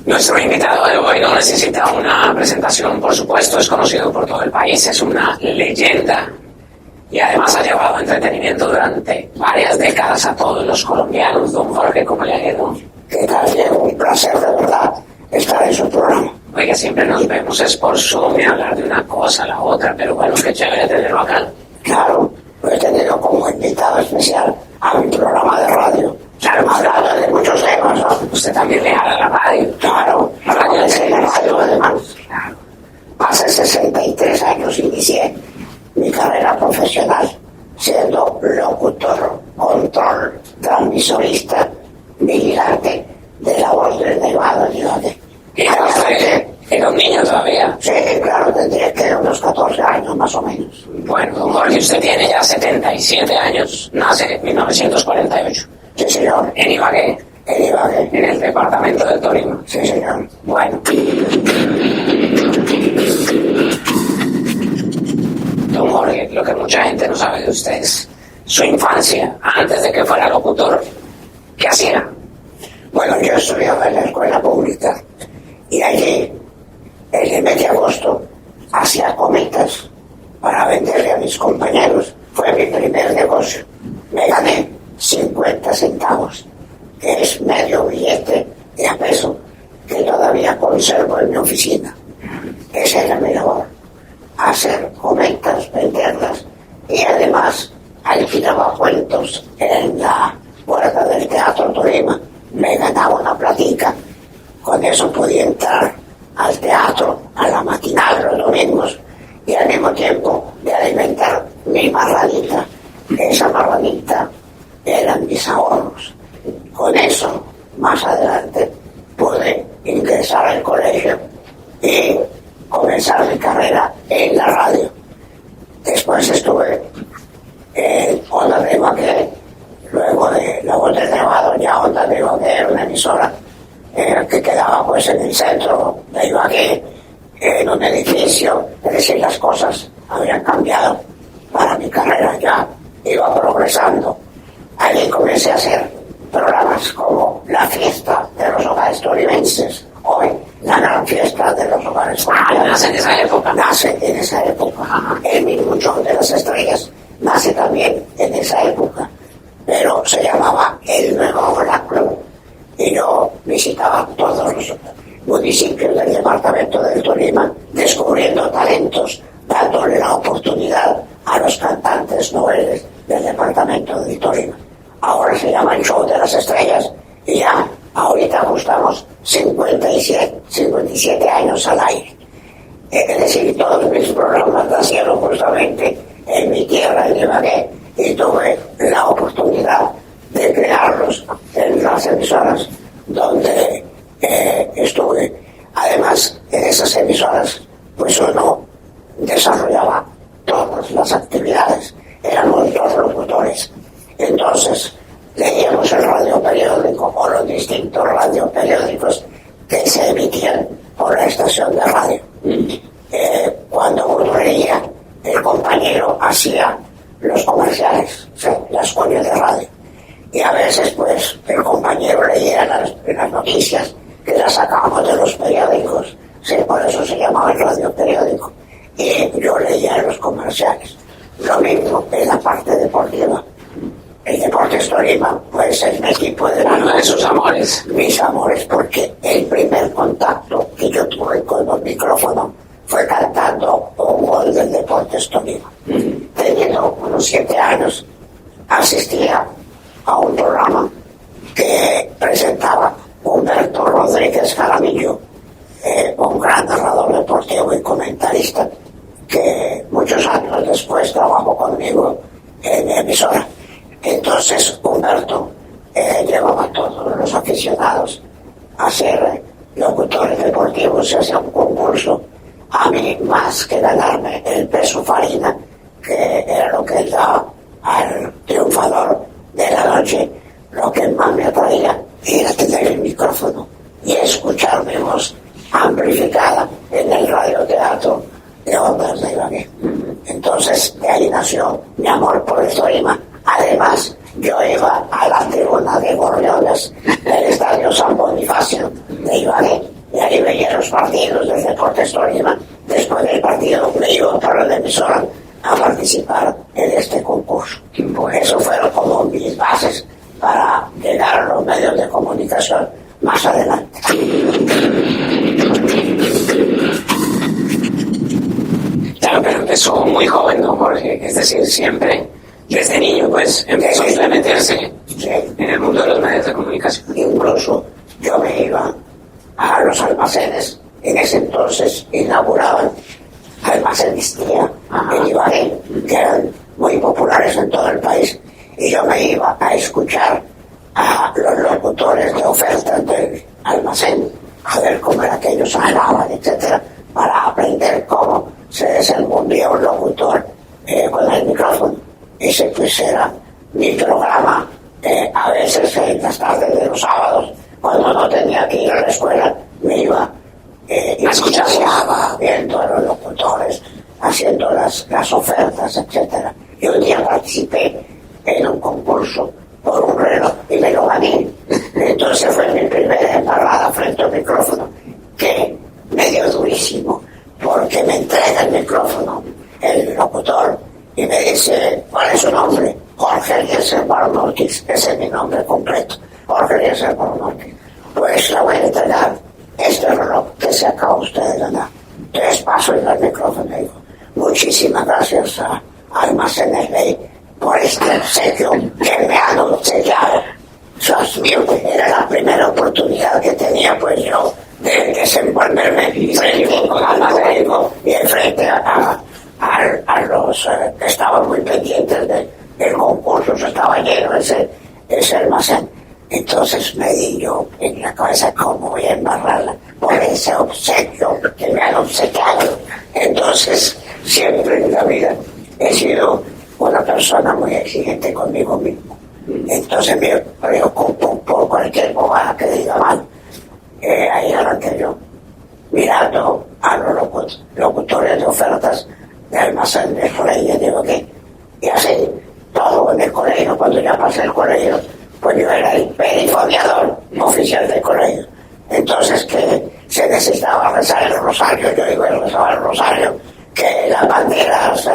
Nuestro invitado de hoy no necesita una presentación, por supuesto, es conocido por todo el país, es una leyenda y además ha llevado entretenimiento durante varias décadas a todos los colombianos. Don Jorge, ¿cómo le ha ido? ¿Qué tal, Diego? Un placer, de verdad, estar en su programa. Oiga, siempre nos vemos es por Zoom y hablar de una cosa a la otra, pero bueno, qué chévere tenerlo acá. Claro, lo he tenido como invitado especial a mi programa de radio. Claro, hablado de muchos temas, ¿no? Usted también le habla a la radio. Claro, la radio es la radio, además. Claro. Hace 63 años inicié mi carrera profesional siendo locutor, control, transmisorista, vigilante de la voz del Nevado de Ibagué. Era un niño todavía. Sí, claro, tendría que unos 14 años más o menos. Bueno, don Jorge, usted tiene ya 77 años, nace en 1948. Sí, señor. En Ibagué, En Ibagué. en el departamento del Tolima. Sí, señor. Bueno. Don Jorge, lo que mucha gente no sabe de usted es su infancia, antes de que fuera locutor. ¿Qué hacía? Bueno, yo estudiaba en la escuela pública y allí, el mes de agosto, hacía comitas para venderle a mis compañeros. Fue mi primer negocio. Me gané 50 centavos, que es medio billete de a peso, que todavía conservo en mi oficina. Esa era mi labor. Hacer cometas, venderlas, y además alquilaba cuentos en la puerta del Teatro Tolima. Me ganaba una platica. Con eso podía entrar al teatro, a la matinal los domingos, y al mismo tiempo de alimentar mi marranita. Esa marranita eran mis ahorros. Con eso, más adelante, pude ingresar al colegio y comenzar mi carrera en la radio. Después estuve en Onda de Ibagué, luego de la Voz del Nevado, ya Onda de Ibagué era una emisora que quedaba pues en el centro de Ibagué, en un edificio, es decir, las cosas habían cambiado para mi carrera, ya iba progresando. Allí comencé a hacer programas como La Fiesta de los Hogares Tolimenses, hoy La Gran Fiesta de los Hogares Colombianos. Nace en esa época. Nace en esa época. El mismo Show de las Estrellas nace también en esa época, pero se llamaba El Nuevo Hola Club, y yo visitaba todos los municipios del departamento del Tolima, descubriendo talentos, dándole la oportunidad a los cantantes noveles del departamento del Tolima. Ahora se llama el Show de las Estrellas y ya ahorita ajustamos 57 años al aire. Es decir, todos mis programas nacieron justamente en mi tierra, en Ibagué, y tuve la oportunidad de crearlos en las emisoras donde estuve. Además, en esas emisoras, pues uno desarrollaba todas las actividades. Éramos dos locutores. Entonces, leíamos el radioperiódico o los distintos radioperiódicos que se emitían por la estación de radio. Cuando uno leía, el compañero hacía los comerciales, ¿sí?, las cuñas de radio. Y a veces, pues, el compañero leía las noticias que las sacábamos de los periódicos, ¿sí?, por eso se llamaba el radioperiódico. Y yo leía los comerciales. Lo mismo en la parte deportiva. El Deportes Tolima, pues, es mi equipo de Uno de sus amores. mis amores, porque el primer contacto que yo tuve con los micrófonos fue cantando un gol del Deportes Tolima. Teniendo unos 7 años, asistía a un programa que presentaba Humberto Rodríguez Jaramillo, un gran narrador deportivo y comentarista, que muchos años después trabajó conmigo en emisora. Entonces Humberto llevaba a todos los aficionados a ser locutores deportivos, se hacía un concurso. A mí, más que ganarme el peso farina, que era lo que él daba al triunfador de la noche, lo que más me atraía era tener el micrófono y escuchar mi voz amplificada en el radioteatro de Ondas de Ibagué. Entonces, de ahí nació mi amor por el Tolima. Además, yo iba a la tribuna de Gorriones del Estadio San Bonifacio de Ibagué veía los partidos del Deportes Tolima. Después del partido me iba para la emisora a participar en este concurso. Eso fueron como mis bases para llegar a los medios de comunicación más adelante. Claro, pero empezó muy joven, ¿no, Jorge? Es decir, siempre, desde niño, pues, empezó a meterse en el mundo de los medios de comunicación. Incluso yo me iba a los almacenes. En ese entonces inauguraban almacenistía en Ibagué, que eran muy populares en todo el país. Y yo me iba a escuchar a los locutores de ofertas del almacén, a ver cómo era que ellos hablaban, etcétera, para aprender cómo se desenvolvía un locutor con el micrófono. Ese pues era mi programa, a veces en las tardes de los sábados, cuando no tenía que ir a la escuela, me iba y escuchaba viendo a los locutores, haciendo las ofertas, etcétera. Y un día participé en un concurso por un reloj y me lo gané. Entonces fue mi primera embarrada frente al micrófono, que me dio durísimo, porque me entrega el micrófono el locutor y me dice: ¿cuál es su nombre? Jorge Eliezer Baronortis. Ese es mi nombre completo, Jorge Eliezer Baronortis. Pues le voy a entregar este reloj que se acaba usted de ganar. Entonces paso y el micrófono y digo: muchísimas gracias a Almacenes Ley por este obsequio que me han obsequiado. Dios mío, era la primera oportunidad que tenía pues yo de desenvolverme frente al almacén y frente a los que estaban muy pendientes del concurso. Estaba lleno ese almacén. Entonces me di yo en la cabeza cómo voy a embarrarla por ese obsequio que me han obsequiado. Entonces siempre en la vida he sido una persona muy exigente conmigo mismo. Entonces me preocupo por cualquier bobada que diga mal. Ahí arranqué yo, mirando a los locutores de ofertas de almacén de colegio, digo que, y así, todo en el colegio. Cuando ya pasé el colegio, pues yo era el perifoneador oficial del colegio. Entonces que se necesitaba rezar el rosario, yo iba a rezar el rosario, que las banderas,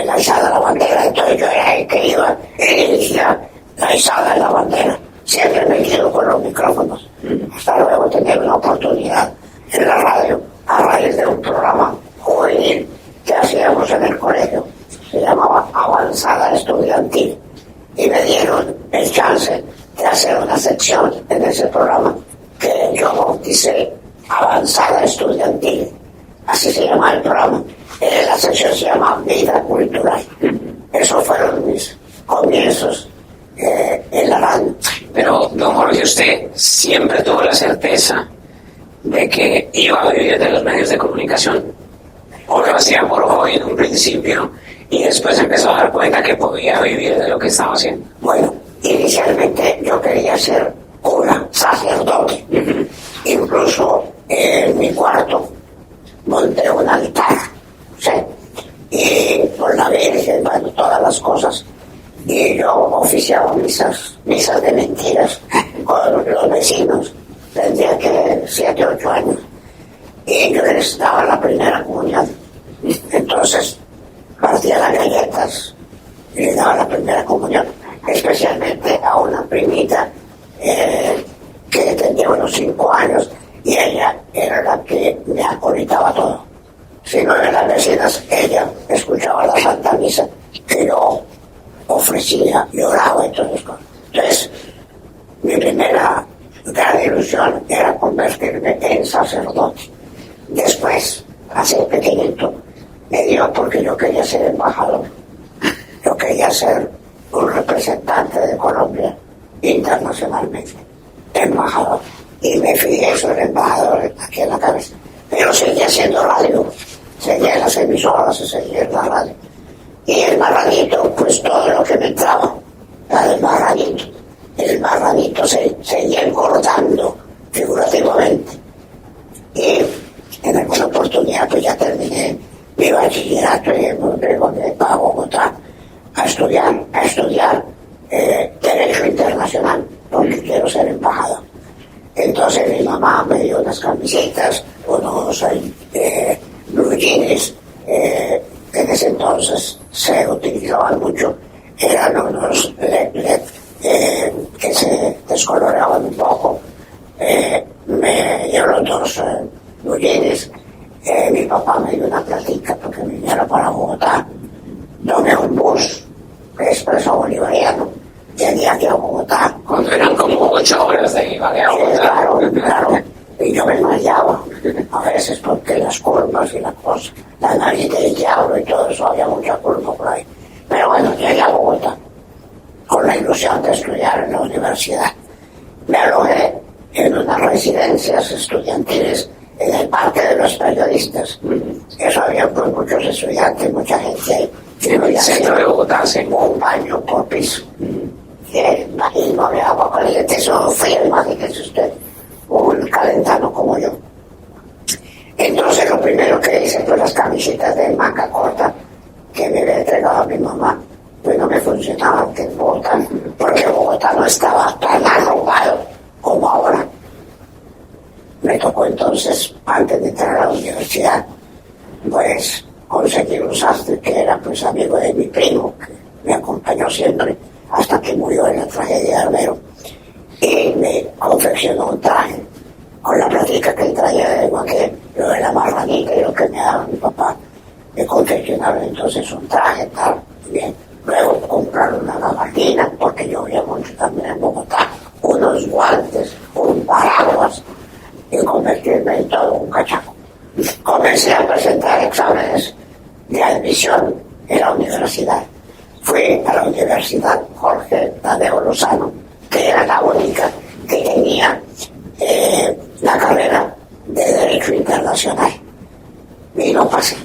la izada de la bandera, entonces yo era el que iba y dirigía la izada de la bandera. Siempre me quedo con los micrófonos, hasta luego tener una oportunidad en la radio, a raíz de un programa juvenil que hacíamos en el colegio, se llamaba Avanzada Estudiantil, y me dieron el chance de hacer una sección en ese programa que yo bauticé Avanzada Estudiantil, así se llama el programa. La sección se llama Vida Cultural. Esos fueron mis comienzos en la radio. Pero, don Jorge, usted siempre tuvo la certeza de que iba a vivir de los medios de comunicación, o lo hacía por hobby en un principio y después empezó a dar cuenta que podía vivir de lo que estaba haciendo. Bueno, inicialmente yo quería ser cura, sacerdote. Incluso en mi cuarto monté una guitarra, ¿sí? Y por la Virgen, bueno, todas las cosas. Y yo oficiaba misas de mentiras con los vecinos. Tendría que 7 o 8 años. Y yo les daba la primera comunión. Entonces partía las galletas y le daba la primera comunión, especialmente a una primita que tenía unos 5 años, y ella era la que me acolitaba todo. Si no eran las vecinas, ella escuchaba la Santa Misa que yo ofrecía, lloraba y todas esas cosas. Entonces, mi primera gran ilusión era convertirme en sacerdote. Después, así pequeñito, me dio porque yo quería ser embajador. Yo quería ser un representante de Colombia internacionalmente, embajador. Y me fijé sobre el embajador aquí en la cabeza. Pero seguía haciendo radio, seguía en las emisoras y seguía en la radio. Y el marranito, pues todo lo que me entraba, era el marranito. El marranito se seguía engordando figurativamente. Y en alguna oportunidad pues ya terminé mi bachillerato y me volví para Bogotá a estudiar Derecho Internacional, porque quiero ser embajador. Entonces mi mamá me dio unas camisetas, unos blue jeans, en ese entonces se utilizaban mucho, eran unos LED que se descoloreaban un poco. Me dio los dos blue jeans. Mi papá me dio una platica porque me viniera para Bogotá. Tomé un bus expreso bolivariano, llegué aquí a Bogotá. Cuando eran como 8 horas de Ibagué a Bogotá. Claro. Y yo me desmayaba a veces porque las curvas y la cosa, la nariz del diablo y todo eso, había mucha curva por ahí. Pero bueno, llegué a Bogotá con la ilusión de estudiar en la universidad. Me alojé en unas residencias estudiantiles en el Parque de los Periodistas. Eso había pues muchos estudiantes, mucha gente ahí. En el centro de Bogotá, sí. Un baño por piso. Y no había agua caliente, eso frío, imagínese usted. Un calentano como yo. Entonces lo primero que hice fue las camisetas de manga corta que me había entregado a mi mamá. Pues no me funcionaban en Bogotá, porque Bogotá no estaba tan arrugado como ahora. Me tocó entonces, antes de entrar a la universidad, pues conseguí un sastre que era pues amigo de mi primo, que me acompañó siempre hasta que murió en la tragedia de Albero, y me confeccionó un traje con la plática que él traía de Guaqué, lo de la marranita y lo que me daba mi papá. Me confeccionaron entonces un traje tal, bien. Luego compraron una gabardina, porque llovía mucho también en Bogotá, unos guantes, un paraguas, y convertirme en todo un cachaco. Comencé a presentar exámenes de admisión en la universidad. Fui a la Universidad Jorge Tadeo Lozano, que era la única que tenía la carrera de Derecho Internacional. Y no pasé.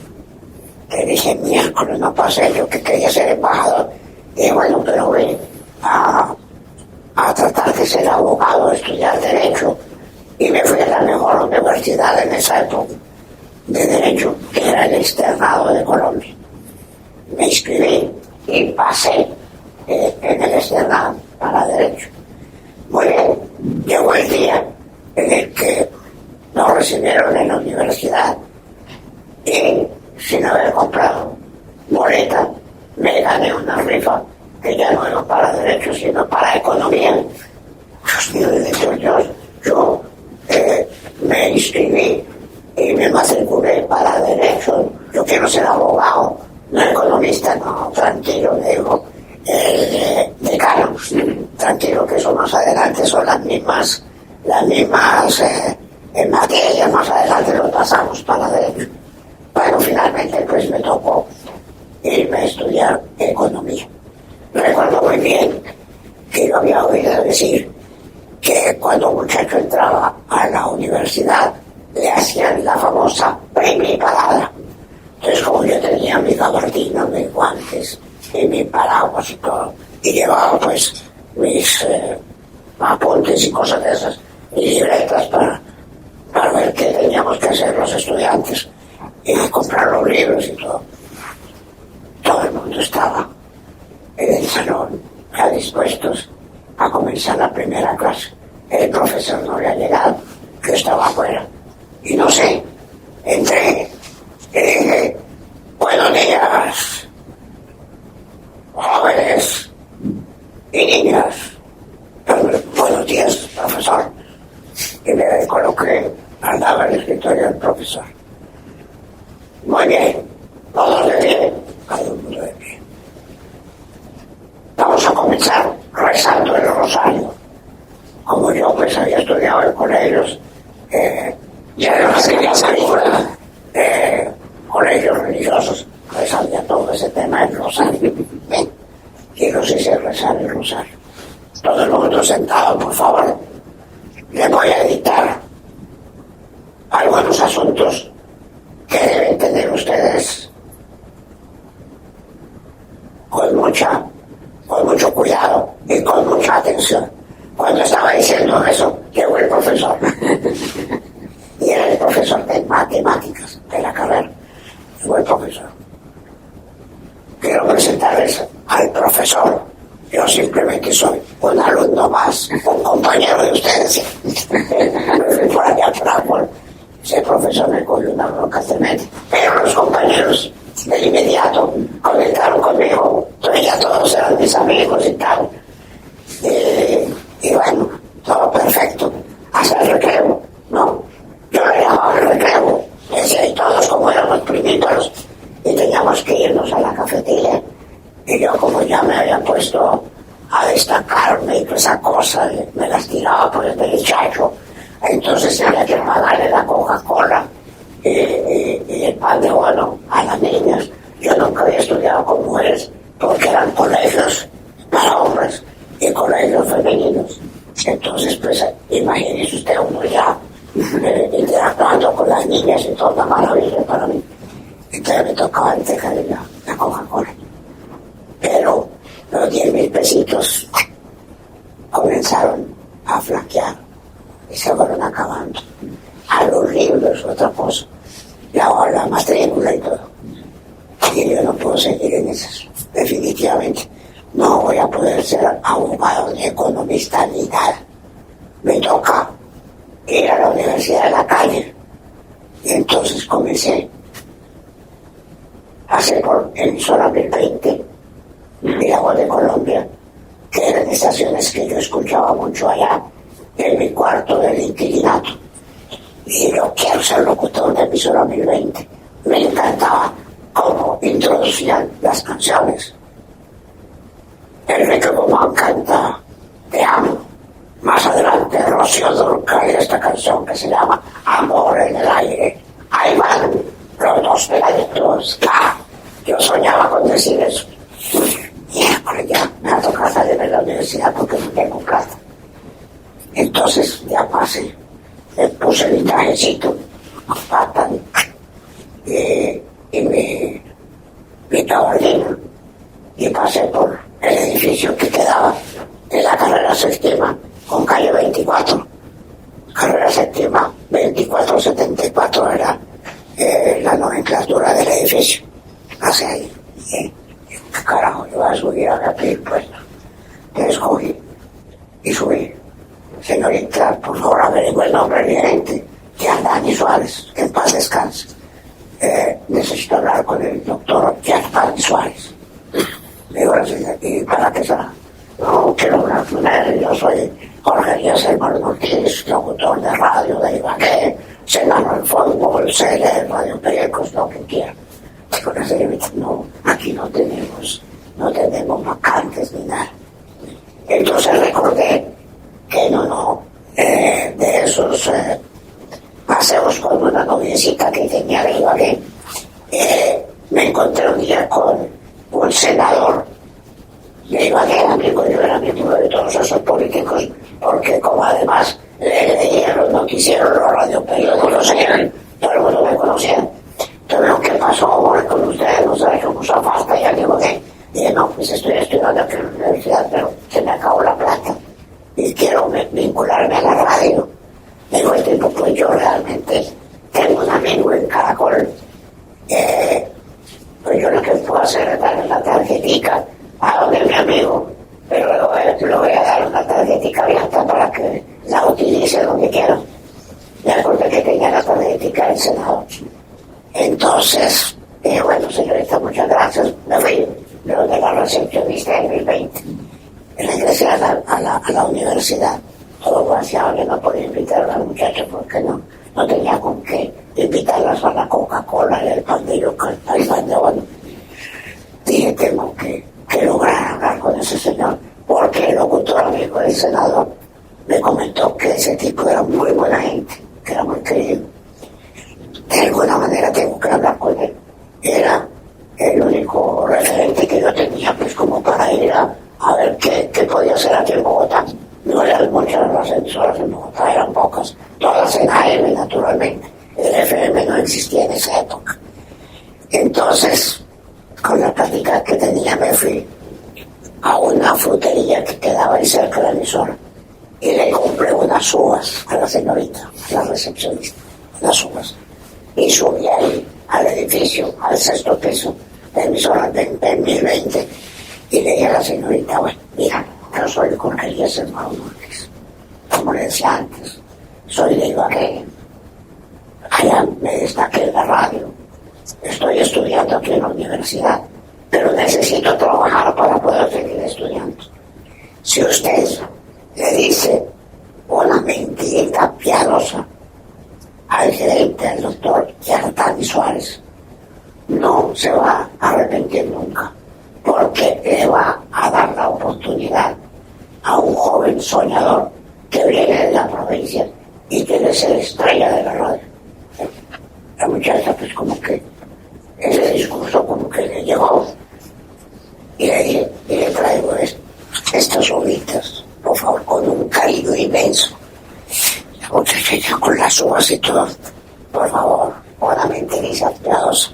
Le dije, miércoles, no pasé, yo que quería ser embajador. Y bueno, pero voy a tratar de ser abogado, estudiar Derecho. Y me fui a la mejor universidad en esa época de Derecho, que era el Externado de Colombia. Me inscribí y pasé en el Externado para Derecho. Muy bien, llegó el día en el que nos recibieron en la universidad y sin haber comprado boleta, me gané una rifa que ya no era para Derecho, sino para Economía. Dios mío, yo me inscribí y me matriculé para Derecho. Yo quiero ser abogado, no economista, no, tranquilo, le digo, decano, tranquilo, que eso más adelante son las mismas en materia, más adelante lo pasamos para Derecho. Bueno, finalmente pues me tocó irme a estudiar Economía. Recuerdo muy bien que yo había oído decir que cuando un muchacho entraba a la universidad le hacían la famosa palabra. Entonces, como yo tenía mi gabardina, mis guantes y mi paraguas y todo, y llevaba pues mis apuntes y cosas de esas, y libretas para ver qué teníamos que hacer los estudiantes y comprar los libros y todo. Todo el mundo estaba en el salón ya dispuestos a comenzar la primera clase. El profesor no había llegado, yo estaba afuera. Y no sé, entré y dije, buenos días, jóvenes y niñas. Buenos días, profesor. Y me coloqué al lado del escritorio del profesor. Muy bien, todos de pie, todo el mundo de pie. Vamos a comenzar rezando el rosario. Como yo pues había estudiado en colegios, y además quería salir colegios religiosos, pues sabía todo ese tema del rosario. Ven, y los hice rezar el rosario. Todo el mundo sentado, por favor. Les voy a editar algunos asuntos que deben tener ustedes con mucho cuidado y con mucha atención. Cuando estaba diciendo eso, llegó el profesor. Y era el profesor de matemáticas de la carrera. Llegó el profesor. Quiero presentarles al profesor. Yo simplemente soy un alumno más, un compañero de ustedes. eso me cogió una bronca tremenda. Pero los compañeros de inmediato conectaron conmigo, entonces ya todos eran mis amigos y tal. Y bueno, todo perfecto. Hasta el recreo, ¿no? Yo le llamaba el recreo, decía, y todos como éramos primíparos, y teníamos que irnos a la cafetería. Y yo, como ya me había puesto a destacarme y toda esa cosa, me las tiraba por el derechazo, entonces tenía que pagarle la Coca-Cola y el pan de bono a las niñas. Yo nunca había estudiado con mujeres, porque eran colegios para hombres y colegios femeninos. Entonces, pues, imagínese usted uno ya interactuando con las niñas y toda una maravilla para mí. Entonces me tocaba entregarle la Coca-Cola. Pero los 10,000 pesitos comenzaron a flaquear y se fueron acabando. A los libros, otra cosa. La matrícula y todo. Y yo no puedo seguir en esas. Definitivamente no voy a poder ser abogado ni economista ni nada. Me toca ir a la Universidad de la Calle. Y entonces comencé a hacer por emisora 1020 y La Voz de Colombia, que eran estaciones que yo escuchaba mucho allá en mi cuarto del inquilinato. Y yo quiero ser locutor de emisora 1020. Me encantaba cómo introducían las canciones. Enrique Guzmán canta Te amo. Más adelante Rocío Dúrcal, esta canción que se llama Amor en el aire. Ahí van los dos peladitos. Yo soñaba con decir eso. Y ya me ha tocado salir de la universidad porque no tengo plata. Entonces ya pasé, le puse mi trajecito, y mi gabardina, y pasé por el edificio que quedaba de la carrera séptima con calle 24. Carrera séptima 2474 era la nomenclatura del edificio. Hacia ahí. ¿Qué carajo iba a subir a pedir puesto? Te escogí y subí. Señorita, por favor, averigüe el nombre del gerente, Jean Dani Suárez, que en paz descanse. Necesito hablar con el doctor Jean Dani Suárez. Le digo, ¿y para qué será? No, quiero hablar con él. Yo soy Jorge Díaz Hermano Ortiz, locutor de radio de Ibagué, senador del fútbol, sede, radio periódicos, lo que quiera. Digo, la señorita, no, aquí no tenemos vacantes ni nada. Entonces recordé que de esos paseos con una noviecita que tenía de Ibagué, me encontré un día con un senador de Ibagué, amigo, yo era amigo de todos esos políticos, porque como además leía los noticieros, los radioperiódicos, los seguían, todo el mundo me conocía. Entonces, ¿qué pasó ahora con ustedes? No sé cómo se falta, ya digo que dije, no, pues estoy estudiando aquí en la universidad, pero se me acabó la plata y quiero vincularme a la radio. Digo, el tipo, pues yo realmente tengo un amigo en Caracol, pues yo lo que puedo hacer es darle la tarjetica a donde mi amigo, pero luego le voy a dar una tarjetica abierta para que la utilice donde quiera. Me acordé que tenía la tarjetica del Senado. Entonces, bueno, señorita, muchas gracias. Me fui de la recepcionista en 2020. Regresé a la universidad. Todo vaciado, no podía invitar a las muchachas porque no tenía con qué invitarlas a la Coca-Cola y al pan de yuca, al pan de bono. Dije, tengo que lograr hablar con ese señor, porque el locutor amigo del senador me comentó que ese tipo era muy buena gente, que era muy querido. De alguna manera tengo que hablar con él. Era el único referente que yo tenía, pues, como para ir a ver qué podía hacer aquí en Bogotá. No eran muchas las emisoras en Bogotá, eran pocas, todas en AM, naturalmente. El FM no existía en esa época. Entonces, con la práctica que tenía, me fui a una frutería que quedaba ahí cerca de la emisora y le compré unas uvas a la señorita, a la recepcionista, unas uvas. Y subí ahí al edificio, al 6º piso de emisora de 1020, y le dije a la señorita, bueno, mira, yo soy Jorge Díaz Hermano Ortiz, como le decía antes, soy de Ibagué, allá ya me destaqué en la radio. Estoy estudiando aquí en la universidad, pero necesito trabajar para poder seguir estudiando. Si usted le dice una mentirita piadosa al gerente, al doctor Yartani Suárez, no se va a arrepentir nunca, porque le va a dar la oportunidad a un joven soñador que viene de la provincia y quiere ser estrella de la radio. La muchacha pues como que ese discurso como que le llegó y le traigo estas uvitas, por favor, con un cariño inmenso. La muchacha ya con las uvas y todo, por favor, una mentirita piadosa.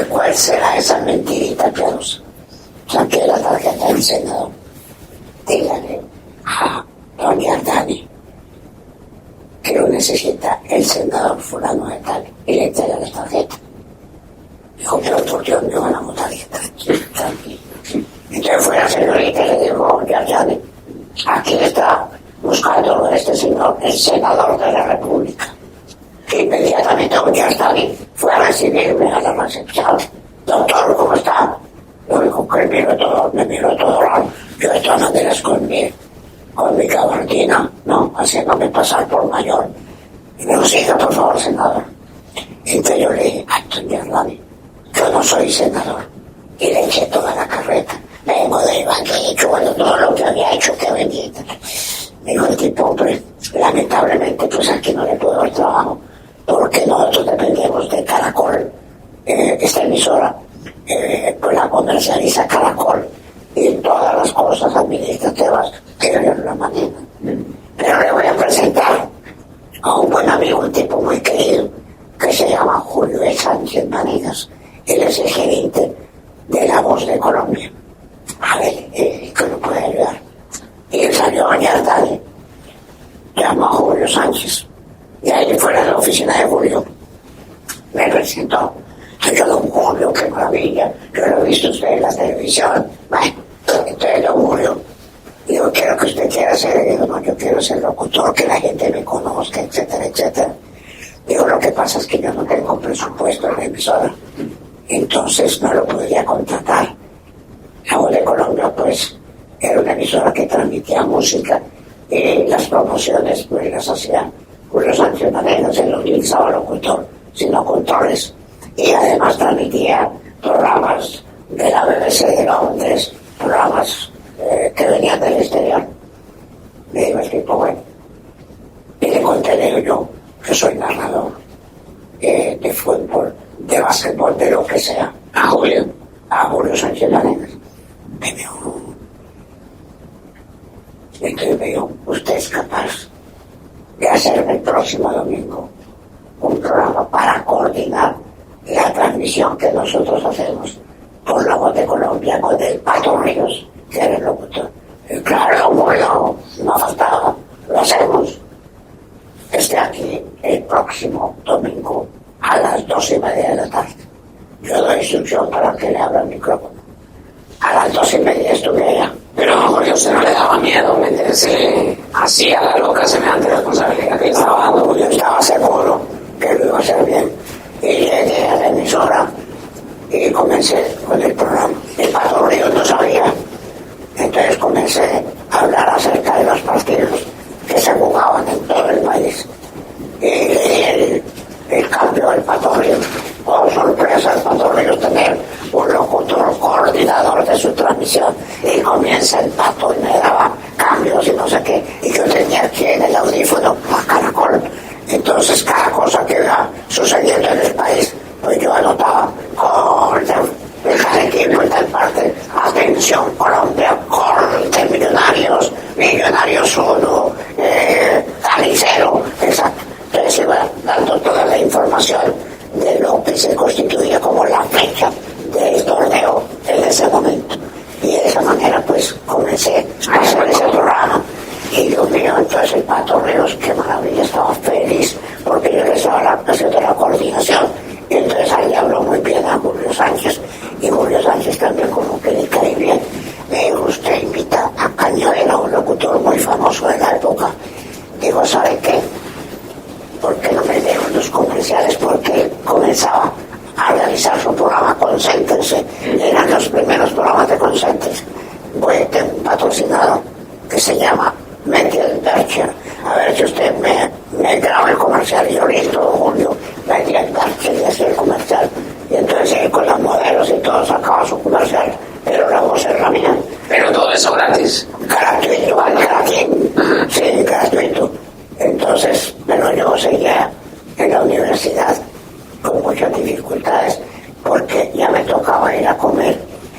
¿Cuál será esa mentirita piadosa? Saqué la tarjeta del senador. Dígale a don Yartani que lo necesita el senador fulano de tal y le entrega la tarjeta. Dijo, pero por Dios me van a votar. Tranquilo. Entonces fue la señorita y le dijo, Yartani, aquí está buscándolo este señor, el senador de la República. Inmediatamente don Yartani fue a recibirme a la recepción. Doctor, ¿cómo está? Lo único que me miró todo raro. Yo de todas maneras con mi gabardina, ¿no? Haciéndome pasar por mayor. Y me dijo, siga, por favor, senador. Entonces yo le dije, ay, don Yartani, yo no soy senador. Y le eché toda la carreta. Vengo de Iván, he hecho bueno, todo lo que había hecho, que venía. Me dijo el tipo, hombre, lamentablemente, pues aquí no le puedo dar trabajo, porque nosotros dependemos de Caracol, esta emisora, pues la comercializa Caracol, y todas las cosas administrativas que ellos la manejan. Pero le voy a presentar a un buen amigo, un tipo muy querido, que se llama Julio Sánchez Manegas. Él es el gerente de La Voz de Colombia. A ver, que lo puede ayudar. Y él salió a Yartani, llamó a Julio Sánchez, y ahí fuera de la oficina de Julio me presentó. Yo, don Julio, qué maravilla, yo lo he visto usted en la televisión. Bueno, entonces don Julio, digo, quiero que usted quiera ser, digo, no, yo quiero ser locutor, que la gente me conozca, etcétera, etcétera. Digo, lo que pasa es que yo no tengo presupuesto en la emisora, entonces no lo podría contratar. La Voz de Colombia, pues, era una emisora que transmitía música y las promociones, pues, las hacía Julio Sánchez Manegas, él no utilizaba locutor, sino controles. Y además transmitía programas de la BBC de Londres, programas que venían del exterior. Me dijo el tipo, bueno, y le conté, le digo yo soy narrador de fútbol, de básquetbol, de lo que sea, a Julio Sánchez Manegas. Me dijo, entonces me dijo, usted es capaz de hacerme el próximo domingo un programa para coordinar la transmisión que nosotros hacemos por La Voz de Colombia con el Pato Ríos, que era el locutor. Y claro, bueno, no faltaba, lo hacemos. Esté aquí el próximo domingo a las 2:30 de la tarde. Yo doy instrucción para que le abra el micrófono. A las 2:30 estuve allá. Pero Jorge, ¿usted no le daba miedo meterse así a la loca semejante responsabilidad que estaba dando? Yo estaba seguro que lo iba a hacer bien. Y llegué a la emisora y comencé con el programa. El Pato Ríos no sabía. Entonces comencé a hablar acerca de los partidos que se jugaban en todo el país. Y el cambio del Pato Ríos. Oh, sorpresa, el Pato Ríos tener un locutor coordinador de su transmisión. Y comienza el Pato y me daba cambios y no sé qué. Y yo tenía aquí en el audífono a Caracol. Entonces cada cosa que iba sucediendo en el país, pues yo anotaba corte, de tal equipo y tal parte, atención Colombia, corte, Millonarios 1, Calicero, exacto. Entonces iba dando toda la información de lo que se constituía como la fecha del torneo en ese momento. Y de esa manera pues comencé a hacer ese programa. Y Dios mío, entonces el Pato Ríos, qué maravilla, estaba feliz porque yo le estaba haciendo la coordinación. Y entonces ahí habló muy bien a Julio Sánchez, y Julio Sánchez también como que le cae bien. Me dijo, usted invita a Cañavera, un locutor muy famoso de la época. Digo, ¿sabe qué? ¿Por qué no me dejo momentos comerciales porque él comenzaba a realizar su programa Concéntrense. Eran los primeros programas de Concéntrense. Tengo un patrocinador que se llama Medial Bercher. A ver si usted me graba el comercial y yo listo, Julio, Medial Bercher, y hacía el comercial. Y entonces él con las modelos y todo sacaba su comercial, pero la voz era mía. Pero todo eso gratis. Gratuito, gratis. Sí, gratuito. Entonces, pero yo seguía en la universidad con muchas dificultades porque ya me tocaba ir a comer.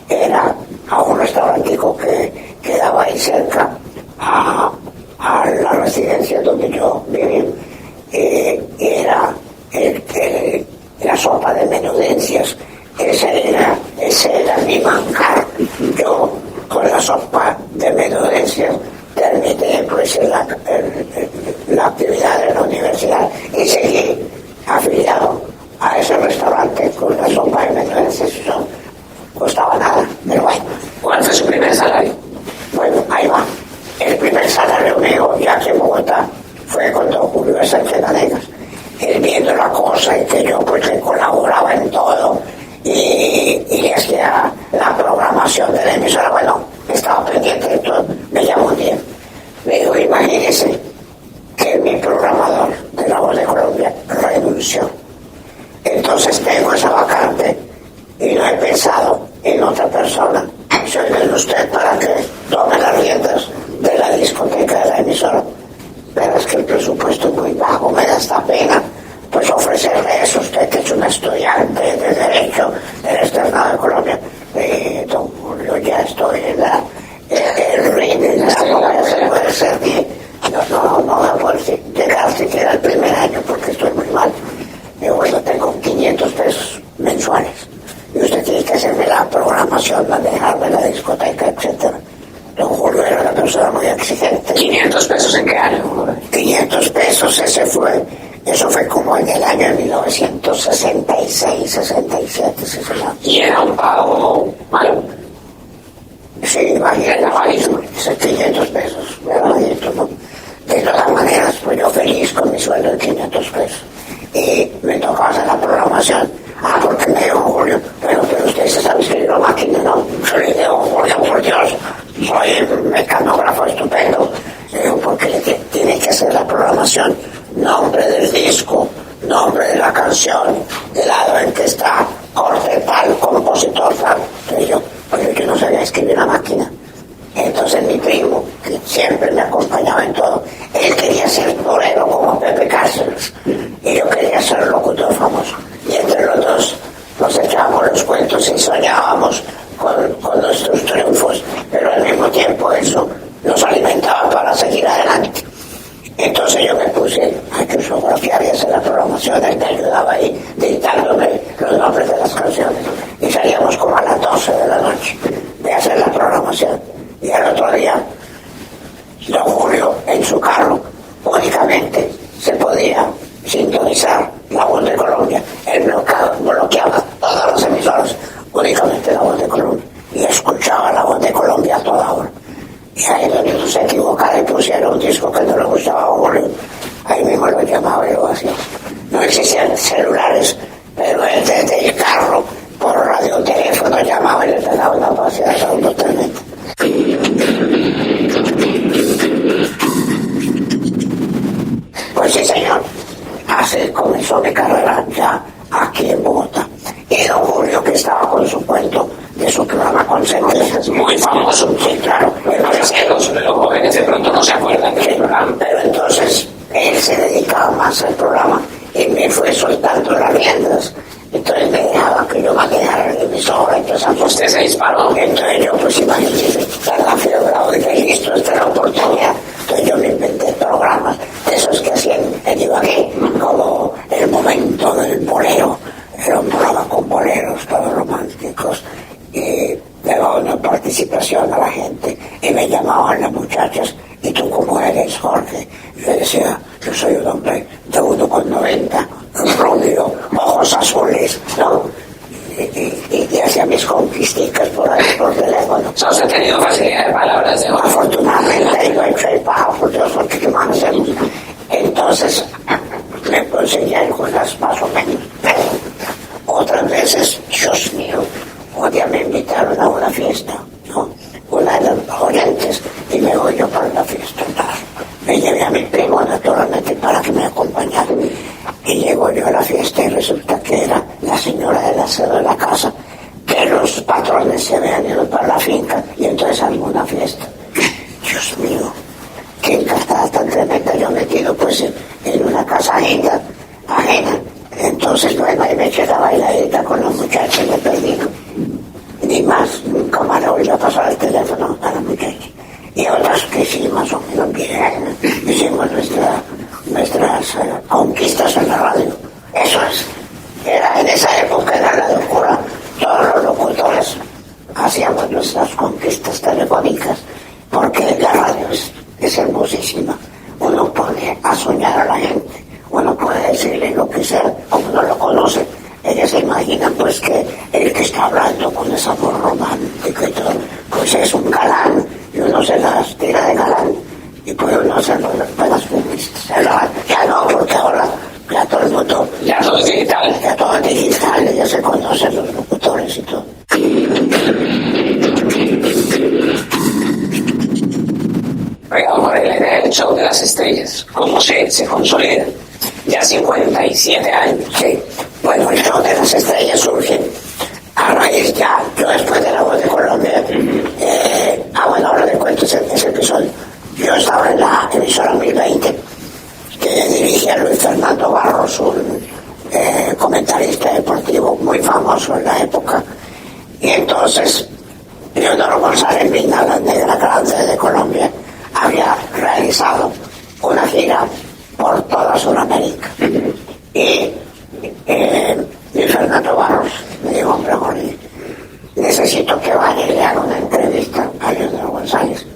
Era a un restaurantico que quedaba ahí cerca a la residencia donde yo vivía. Era la sopa de menudencias. Ese era mi manjar. Yo con la sopa de menudencias terminé pues la actividad de la universidad y seguí afiliado a ese restaurante con la sopa de menudencias. No costaba nada, pero bueno. ¿Cuál fue su primer salario? Bueno, ahí va. El primer salario mío, ya que en Bogotá, fue con don Julio Sánchez Vanegas. Él viendo la cosa y que yo pues le colaboraba en todo y le hacía la programación de la emisora. Bueno, estaba pendiente de todo. Me llamó un día. Me dijo, imagínese que mi programador de La Voz de Colombia renunció. Entonces tengo esa vacante y no he pensado en otra persona. Soy de usted para que tome las riendas de la discoteca de la emisora. Pero es que el presupuesto es muy bajo, me da esta pena pues ofrecerle eso a usted que es un estudiante de Derecho del Externado de Colombia. Don Julio, ya estoy en el ring, no se puede ser bien. No voy a poder llegar siquiera el primer año porque estoy muy mal. Bueno, tengo 500 pesos mensuales y usted tiene que hacerme la programación, manejarme la discoteca, etc. Don Julio era una persona muy exigente. ¿500 pesos en qué año? 500 pesos, eso fue como en el año 1966, 67, 68. ¿Y era un pago malo? Sí, imagínate, 500 pesos, era bajito, ¿no? De todas maneras, pues yo feliz con mi sueldo de 500 pesos. Y me tocaba hacer la programación. Porque me dijo Julio, pero usted se sabe escribir la máquina, ¿no? Yo le digo, Julio, por Dios, soy un mecanógrafo estupendo. Le digo, porque le tiene que hacer la programación, nombre del disco, nombre de la canción, el lado en que está, corte tal, compositor tal. Entonces yo no sabía escribir la máquina. Entonces mi primo, que siempre me acompañaba en todo, él quería ser torero como Pepe Cárceles y yo quería ser locutor famoso. Y entre los dos nos echábamos los cuentos y soñábamos con nuestros triunfos, pero al mismo tiempo eso nos alimentaba para seguir adelante. Entonces yo me puse a cruzografiar y hacer la programación, él me ayudaba ahí dictándome los nombres de las canciones y salíamos como a las 12 de la noche de hacer la programación. Y al otro día, don Julio en su carro únicamente se podía sintonizar La Voz de Colombia. Él bloqueaba todas las emisoras, únicamente La Voz de Colombia, y escuchaba La Voz de Colombia a toda hora. Y ahí donde se equivocara y pusiera un disco que no le gustaba a Julio, ahí mismo lo llamaba y lo hacía. No existían celulares, pero él desde el carro, por radioteléfono, llamaba y le pegaba una paseada totalmente. Pues sí, señor. Así comenzó mi carrera ya aquí en Bogotá. Y don Julio, que estaba con su cuento de su programa Concéntrense, Es muy famoso. sí, claro. Pero es que los jóvenes de pronto no se acuerdan del programa. Pero entonces él se dedicaba más al programa y me fue soltando las riendas. Entonces me dejaba que yo manejara la emisora. Usted se disparó. Entonces yo, pues imagínese, la fiebre, dije, listo, esta es la oportunidad. Entonces yo me inventé programas, esos que hacían en Ibagué, como El Momento del Bolero. Era un programa con boleros, todos románticos, y daba una participación a la gente. Y me llamaban las muchachas, ¿y tú cómo eres, Jorge? Y yo decía, yo soy un hombre de 1,90, rubio, ojos azules, ¿no? Y hacía mis conquisticas por ahí, por teléfono. ¿Sos ha tenido facilidad de palabras de hoy? Afortunadamente, yo he hecho el pago, por Dios, porque ¿qué más hacemos? Entonces, me conseguí algunas más o menos. Otras veces, Dios mío, un día me invitaron a una fiesta, ¿no? Una de los oyentes, y me voy yo para la fiesta. Me llevé a mi primo, naturalmente, para que me acompañara. Y llego yo a la fiesta y resulta que era la señora del aseo de la casa, que los patrones se habían ido para la finca y entonces armó una fiesta. Dios mío, qué encantada tan tremenda, yo metido pues en una casa ajena. Entonces, bueno, ahí me eché la bailadita con los muchachos, me perdí. Ni más, nunca más le volví a pasar el teléfono a la muchacha. Y otras que sí, más o menos bien, hicimos nuestras conquistas en la radio. Eso es. Era en esa época, era la locura. Todos los locutores hacíamos nuestras conquistas telefónicas, porque la radio es hermosísima. Uno pone a soñar a la gente, uno puede decirle lo que sea, como no lo conoce. Ellos se imaginan pues que el que está hablando con esa voz romántica y todo, pues es un galán, y uno se las tira de galán, y puede uno hacer buenas publicidades. Ya no, porque ahora ya todo el mundo, Ya todo es digital. ya todo es digital, ya se conocen los locutores y todo. Oiga, vamos a ver la idea del show de las estrellas. ¿Cómo se consolida? Ya 57 años. Sí, bueno, el show de las estrellas surge a raíz ya, yo después de La Voz de Colombia, bueno, ahora le cuento ese episodio. Yo estaba en la emisora 1020, que dirigía Luis Fernando Barros, un comentarista deportivo muy famoso en la época, y entonces Leonardo González Mina, la negra grande de Colombia, había realizado una gira por toda Sudamérica. Y Fernando Barros me dijo, hombre, Jorge, necesito que vaya y le haga una entrevista a Leonardo González.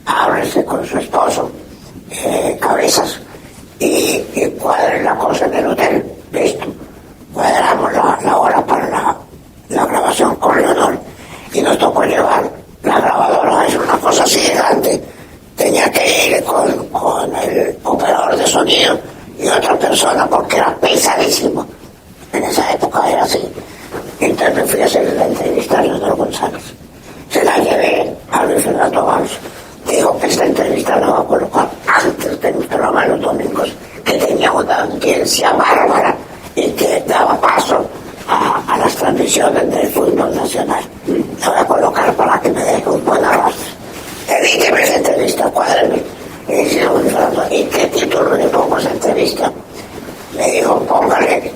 Háblese con su esposo, Cabezas, y cuadre la cosa en el hotel. Listo. Cuadramos la hora para la grabación con Leonor, y nos tocó llevar la grabadora. Es una cosa así gigante. Tenía que ir con el operador de sonido y otra persona porque era pesadísimo. En esa época era así. Entonces me fui a hacer la entrevista a Leonor González. Se la llevé a Luis Fernando Barros. Digo que esta entrevista la va a colocar antes de mi programa los domingos, que tenía una audiencia bárbara y que daba paso a las transmisiones del fútbol nacional. La voy a colocar para que me deje un buen arrastre. Edíteme esa entrevista, cuádreme. Y dice, ¿y qué título le pongo a esa entrevista? Me dijo, póngale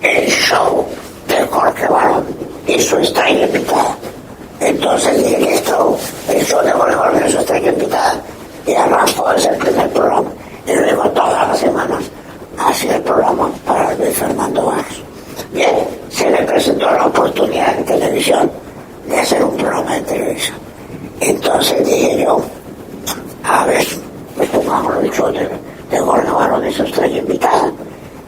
el show de Jorge Barón y su estrella invitada. Entonces dije, el show de Jorge Barón y su estrella invitada, y arrancó ese primer programa. Y luego todas las semanas hacía el programa para Luis Fernando Barros. Bien, se le presentó la oportunidad en televisión de hacer un programa de televisión. Entonces dije yo, a ver, pues pongamos el show de Jorge Barón y su estrella invitada.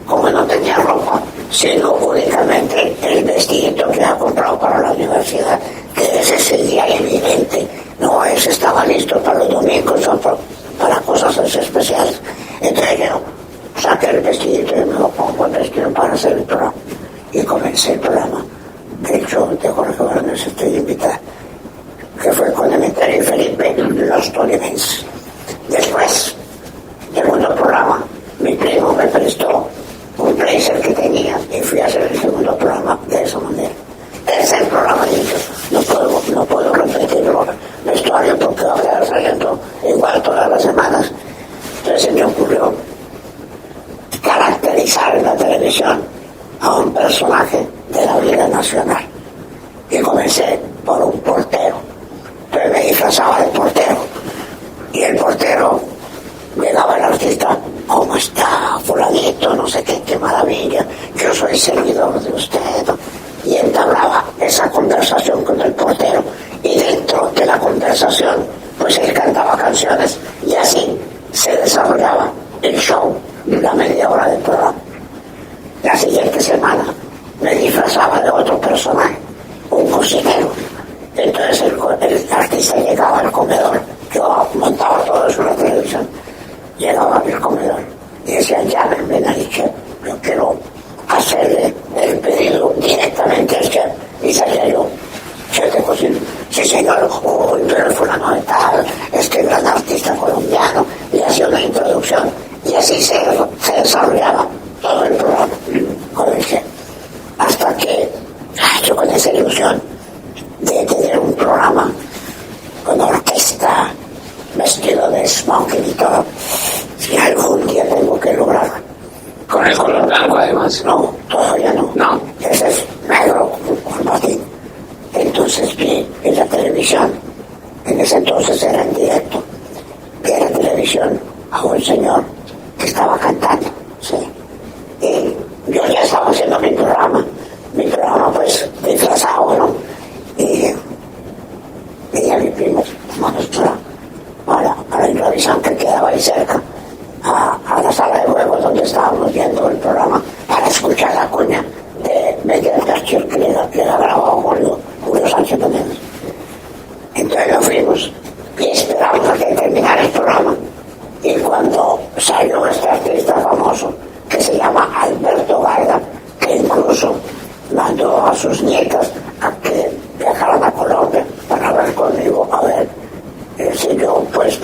Como no tenía ropa, sino únicamente el vestidito que había comprado para la universidad, que ese sería evidente, no, ese estaba listo para los domingos o para cosas especiales. Entonces yo saqué el vestidito y me lo pongo el vestido para hacer el programa. Y comencé el programa del show de Jorge Barón y su estrella invitada, que fue con Emeterio y Felipe, los tolimenses. Después, segundo programa, mi primo me prestó un blazer que tenía y fui a hacer el segundo programa de esa manera. Tercer programa, no puedo repetirlo vestuario porque va a quedar saliendo igual todas las semanas. Entonces se me ocurrió caracterizar en la televisión a un personaje de la vida nacional. Y comencé por un portero. Entonces me disfrazaba de portero. Y el portero, llegaba el artista, ¿cómo está fulanito? No sé qué maravilla, yo soy servidor de usted. Y entablaba esa conversación con el portero. Y dentro de la conversación, pues él cantaba canciones. Y así se desarrollaba el show, la media hora del programa. La siguiente semana me disfrazaba de otro personaje, un cocinero. Entonces el artista llegaba al comedor, yo montaba todo eso en la televisión, llegaba al comedor y decían, llámenme. ven al chef, yo quiero hacerle el pedido directamente al chef. Y salía yo, chef de cocina, sí señor, pero el fulano de tal, es que gran artista colombiano, y hacía una introducción, y así se desarrollaba todo el programa con el chef. Hasta que yo con esa ilusión de tener un programa con orquesta, vestido de smoking y todo, si algún día tengo que lograrlo. Con el color blanco, además. No, todavía no. No. Ese es negro con patín. Entonces vi en la televisión, en ese entonces era en directo, vi en la televisión a un señor que estaba cantando, ¿sí? Y yo ya estaba haciendo mi programa pues disfrazado, ¿no? Y a mi primo, vamos para la televisión que quedaba ahí cerca, a la sala de juegos donde estábamos viendo el programa, para escuchar la cuña de Miguel García que le ha grabado Julio Sánchez Domínguez. Entonces nos fuimos y esperamos a que terminara el programa. Y cuando salió este artista famoso que se llama Alberto Varga, que incluso mandó a sus nietas a que viajaran a Colombia para hablar conmigo, a ver si yo pues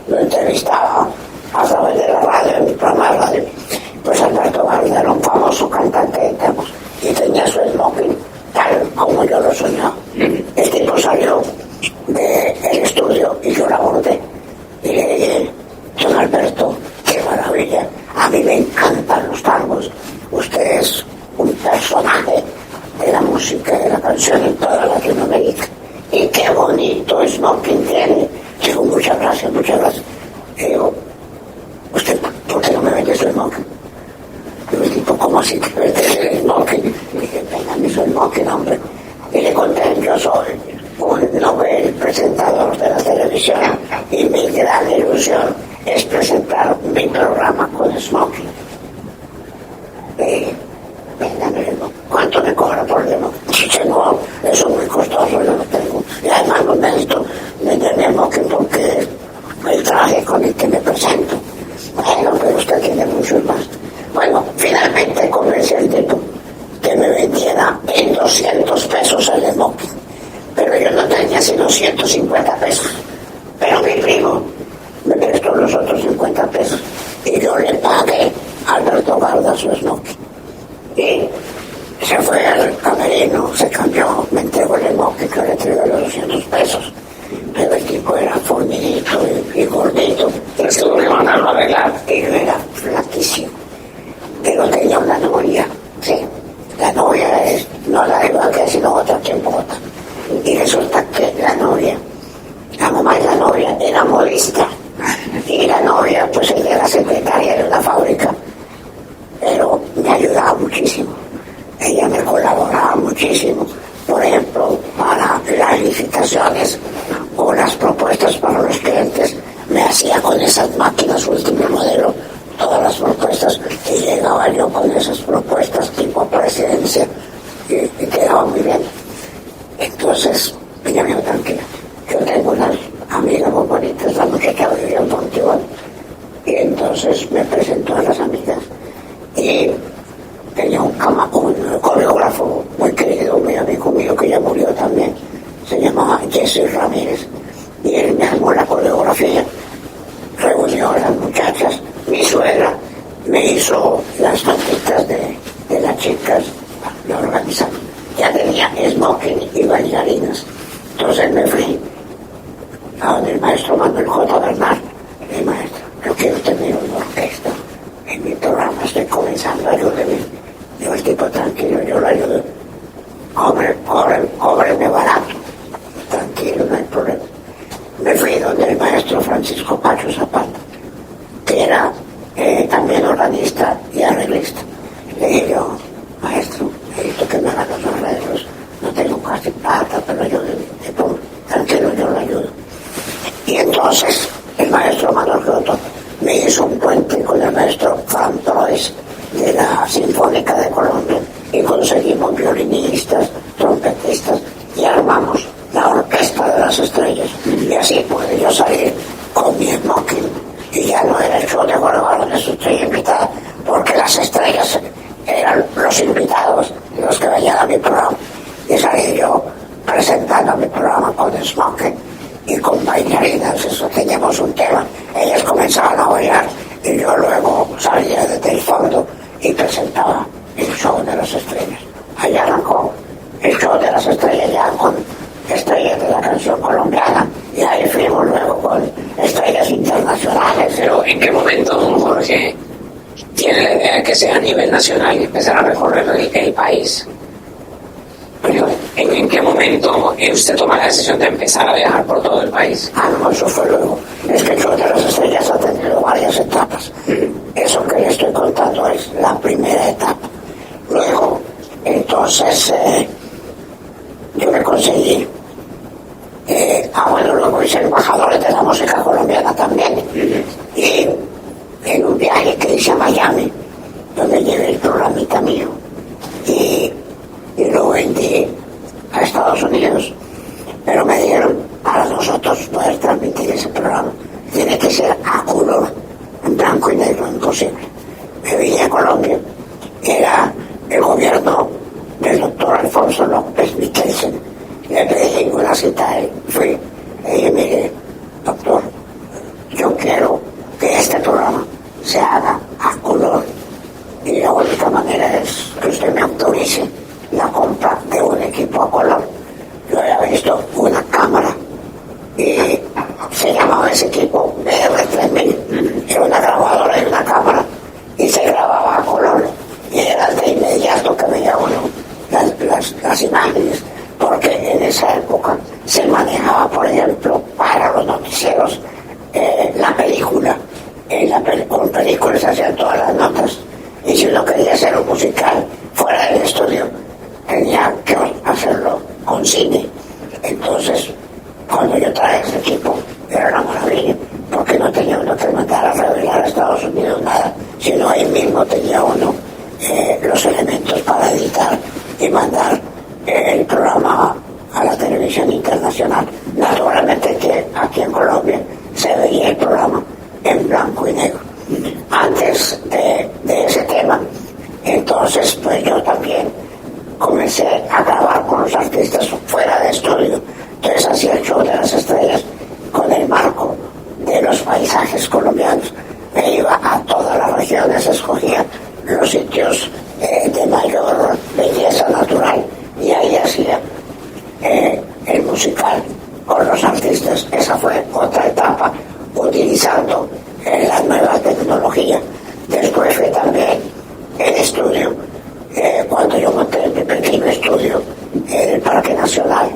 lo entrevistaba a través de la radio, en mi programa de radio. Pues Alberto Varga era un famoso cantante de temas y tenía su smoking tal como yo lo soñaba. El tipo salió del estudio y yo la abordé y le dije: don Alberto, qué maravilla, a mí me encantan los tangos, usted es un personaje de la música, de la canción en toda Latinoamérica, y qué bonito smoking tiene. Digo, muchas gracias. Y digo, ¿usted por qué no me vende su smoking? Y el tipo, ¿cómo así que vende el smoking? Y dije, venga, su smoking, hombre. Y le conté, yo soy un novel presentador de la televisión y mi gran ilusión es presentar mi programa con smoking. ¿Cuánto me cobra por el smoking? Si tengo, eso es muy costoso, yo lo tengo. Y además no necesito vender mi smoking porque el traje con el que me presento. Bueno, pero usted tiene muchos más. Bueno, finalmente convencí al tipo que me vendiera en 200 pesos el smoking. Pero yo no tenía sino 150 pesos. Pero mi primo me prestó los otros 50 pesos y yo le pagué a Alberto Varga su smoking. Y se fue al camerino, se cambió, me entregó el smoking que le entregué los 200 pesos. Pero el tipo era fornidito y gordito. Entonces tuvo que mandarlo a arreglar. Y yo era flaquísimo. Pero tenía una novia, sí. La novia no la de Ibagué, sino otra aquí en Bogotá. Y resulta que la mamá de la novia era modista. Y la novia, pues ella era secretaria de una fábrica. Pero me ayudaba muchísimo. Ella me colaboraba muchísimo. Por ejemplo, para las licitaciones o las propuestas para los clientes, me hacía con esas máquinas último modelo todas las propuestas y llegaba yo con esas propuestas tipo presidencia y quedaba muy bien. Entonces, ella me dijo, tranquila, yo tengo una amiga muy bonita, la muchacha vivía en Portugal, y entonces me presentó a las amigas y tenía un coreógrafo muy querido, muy amigo mío que ya murió también, se llamaba Jesse Ramírez, y él me armó la coreografía, reunió a las muchachas, mi suegra me hizo las notitas de las chicas, la organizaron, ya tenía smoking y bailarinas. Entonces me fui a donde el maestro Manuel J. Bernal, el maestro, yo quiero tener una orquesta en mi programa, estoy comenzando, ayúdeme. Digo, el tipo, tranquilo, yo lo ayudo, cóbreme barato, tranquilo, no hay problema. Me fui donde el maestro Francisco Pacho Zapata, que era también organista y arreglista. Le dije yo, maestro, necesito que me haga los arreglos, no tengo casi plata, pero ayúdeme. Tranquilo, yo lo ayudo. Y entonces el maestro Manuel Cloto me hizo un puente con el maestro Fran Troyes de la Sinfónica de Colombia y conseguimos violinistas, trompetistas y armamos la Orquesta de las Estrellas. Y así pude yo salir con mi smoking y ya no era el show de Jorge Barón de su estrella invitada, porque la tiene la idea de que sea a nivel nacional y empezar a recorrer el país. Pero, ¿en qué momento usted toma la decisión de empezar a viajar por todo el país? No, eso fue luego. Es que el show de las estrellas ha tenido varias etapas. Eso que le estoy contando es la primera etapa. Luego, entonces, yo me conseguí. Luego hice embajadores de la música colombiana también. Y en un viaje que hice a Miami, donde llevé el programita mío. Y lo vendí a Estados Unidos, pero me dijeron, para nosotros poder transmitir ese programa tiene que ser a color, en blanco y negro, imposible. Me vine a Colombia, era el gobierno del doctor Alfonso López Michelsen, le pedí una cita a él, fui, le dije, mire, doctor, yo quiero que este programa se haga a color y la única manera es que usted me autorice la compra de un equipo a color. Yo había visto una cámara y se llamaba ese equipo BR3000, era una grabadora y una cámara y se grababa a color y era de inmediato que veía uno las imágenes, porque en esa época se manejaba, por ejemplo, para los noticieros la película, con películas se hacían todas las notas, y si uno quería hacer un musical fuera del estudio tenía que hacerlo con cine. Entonces, cuando yo traje ese equipo, era una maravilla, porque no tenía uno que mandar a revelar a Estados Unidos nada, sino ahí mismo tenía uno los elementos para editar y mandar el programa a la televisión internacional. Naturalmente que aquí en Colombia se veía el programa en blanco y negro. Antes de ese tema, entonces pues yo también comencé a grabar con los artistas fuera de estudio. Entonces hacía el show de las estrellas con el marco de los paisajes colombianos. Me iba a todas las regiones, escogía los sitios de mayor belleza natural y ahí hacía el musical con los artistas. Esa fue otra etapa, utilizando la nueva tecnología. Después fue también el estudio, cuando yo monté mi pequeño estudio en el Parque Nacional,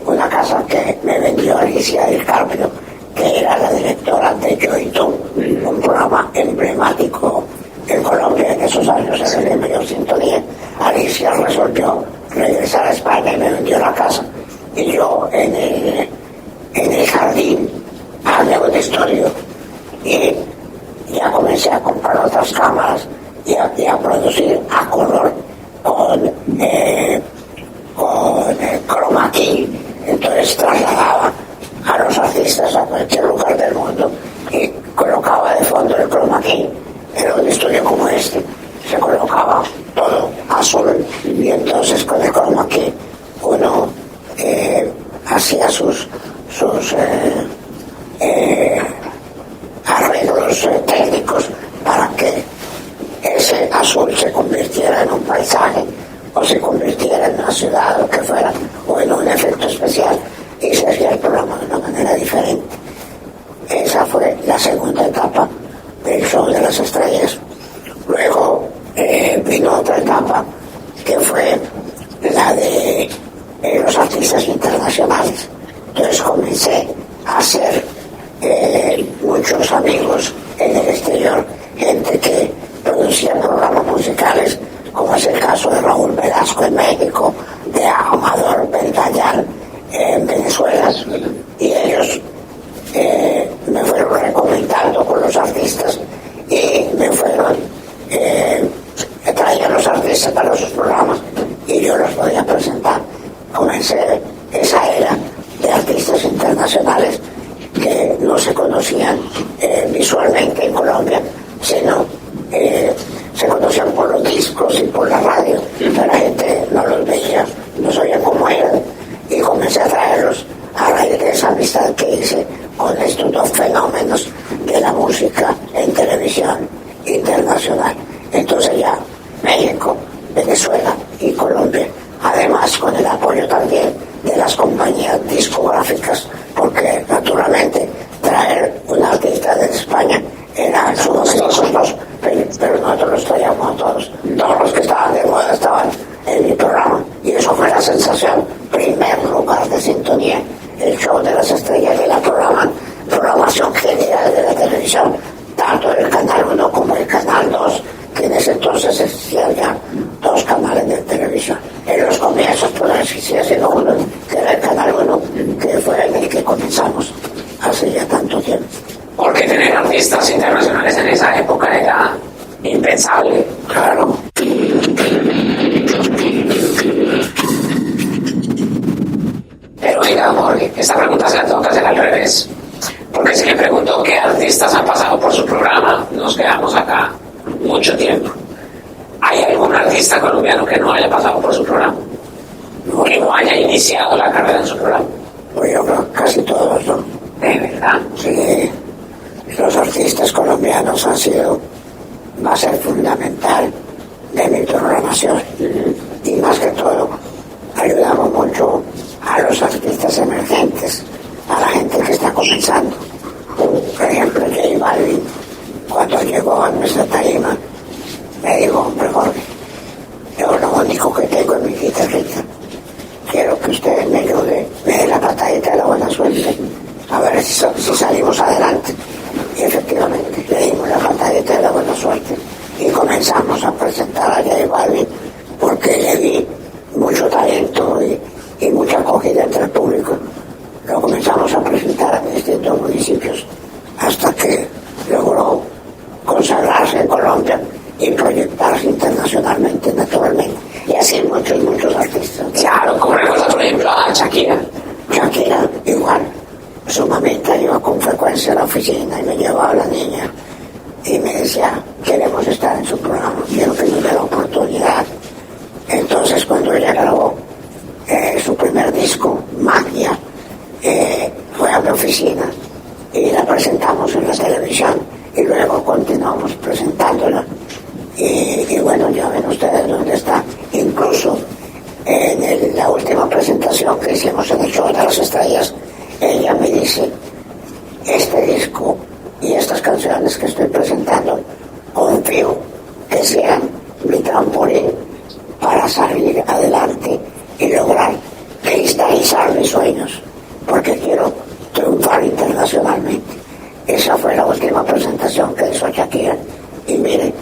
una casa que me vendió Alicia del Carpio, que era la directora de Yo y Tú, un programa emblemático en Colombia en esos años, en el medio 110. Alicia resolvió regresar a España y me vendió la casa. Y yo en el jardín armé un estudio y ya comencé a comprar otras cámaras y a producir a color con chroma key. Entonces trasladaba a los artistas a cualquier lugar del mundo y colocaba de fondo el chroma key. Era un estudio como este, se colocaba todo azul y entonces con el chroma key uno hacía sus arreglos técnicos para que ese azul se convirtiera en un paisaje o se convirtiera en una ciudad o que fuera, o en un efecto especial, y se hacía el programa de una manera diferente. Esa fue la segunda etapa del show de las estrellas. Luego vino otra etapa que fue la de los artistas internacionales. Entonces comencé a hacer muchos amigos en el exterior, gente que producía programas musicales, como es el caso de Raúl Velasco en México, de Amador Bendayal en Venezuela, y ellos me fueron recomendando con los artistas y me fueron traían los artistas para sus programas y yo los podía presentar. Comencé esa era de artistas internacionales que no se conocían visualmente en Colombia, sino se conocían por los discos y por la radio. La gente no los veía, no sabía cómo eran, y comencé a traerlos a raíz de esa amistad que hice con estos dos fenómenos de la música en televisión internacional. Entonces ya México, Venezuela y Colombia, además con el apoyo también de las compañías discográficas, porque naturalmente traer un artista de España era sumamente costoso, pero no nosotros los traíamos a todos. Todos los que estaban de moda estaban en mi programa. Y eso fue la sensación. Primer lugar de sintonía. El show de las estrellas de la programación general de la televisión. Tanto el Canal 1 como el Canal 2, que en ese entonces existían ya 2 canales de televisión. En los comienzos pues existía sino uno, que era el Canal 1, que fue en el que comenzamos hace ya tanto tiempo. Porque tener artistas internacionales en esa época era impensable. Claro. Pero oiga, Jorge, esta pregunta se la tengo que hacer al revés. Porque si le pregunto qué artistas han pasado por su programa, nos quedamos acá mucho tiempo. ¿Hay algún artista colombiano que no haya pasado por su programa? Que no haya iniciado la carrera en su programa. Pues yo creo que casi todos, ¿no? ¿De verdad? Sí. Los artistas colombianos han sido, va a ser fundamental de mi programación. Y más que todo, ayudamos mucho a los artistas emergentes, a la gente que está comenzando. Por ejemplo, J Balvin, cuando llegó a nuestra tarima, me dijo, hombre Jorge, yo lo único que tengo en mi guitarrita, quiero que usted me ayude, me dé la patadita de la buena suerte, a ver si salimos adelante. Y efectivamente, le dimos la patadita de la buena suerte y comenzamos a presentar a J Balvin, porque le vi mucho talento y mucha acogida entre el público. Lo comenzamos a presentar en distintos municipios hasta que logró consagrarse en Colombia y proyectarse internacionalmente, naturalmente. Y así muchos artistas. Claro, como recuerda por ejemplo a Shakira. Shakira, igual. Su mamita iba con frecuencia a la oficina y me llevaba a la niña y me decía, queremos estar en su programa, quiero que nos dé la oportunidad. Entonces cuando ella grabó su primer disco, Magia, fue a mi oficina y la presentamos en la televisión y luego continuamos presentándola y bueno, ya ven ustedes dónde está. Incluso en la última presentación que hicimos en el Show de las Estrellas, ella me dice, este disco y estas canciones que estoy presentando confío que sean mi trampolín para salir adelante y lograr cristalizar mis sueños, porque quiero triunfar internacionalmente. Esa fue la última presentación que hizo Shakira y mire,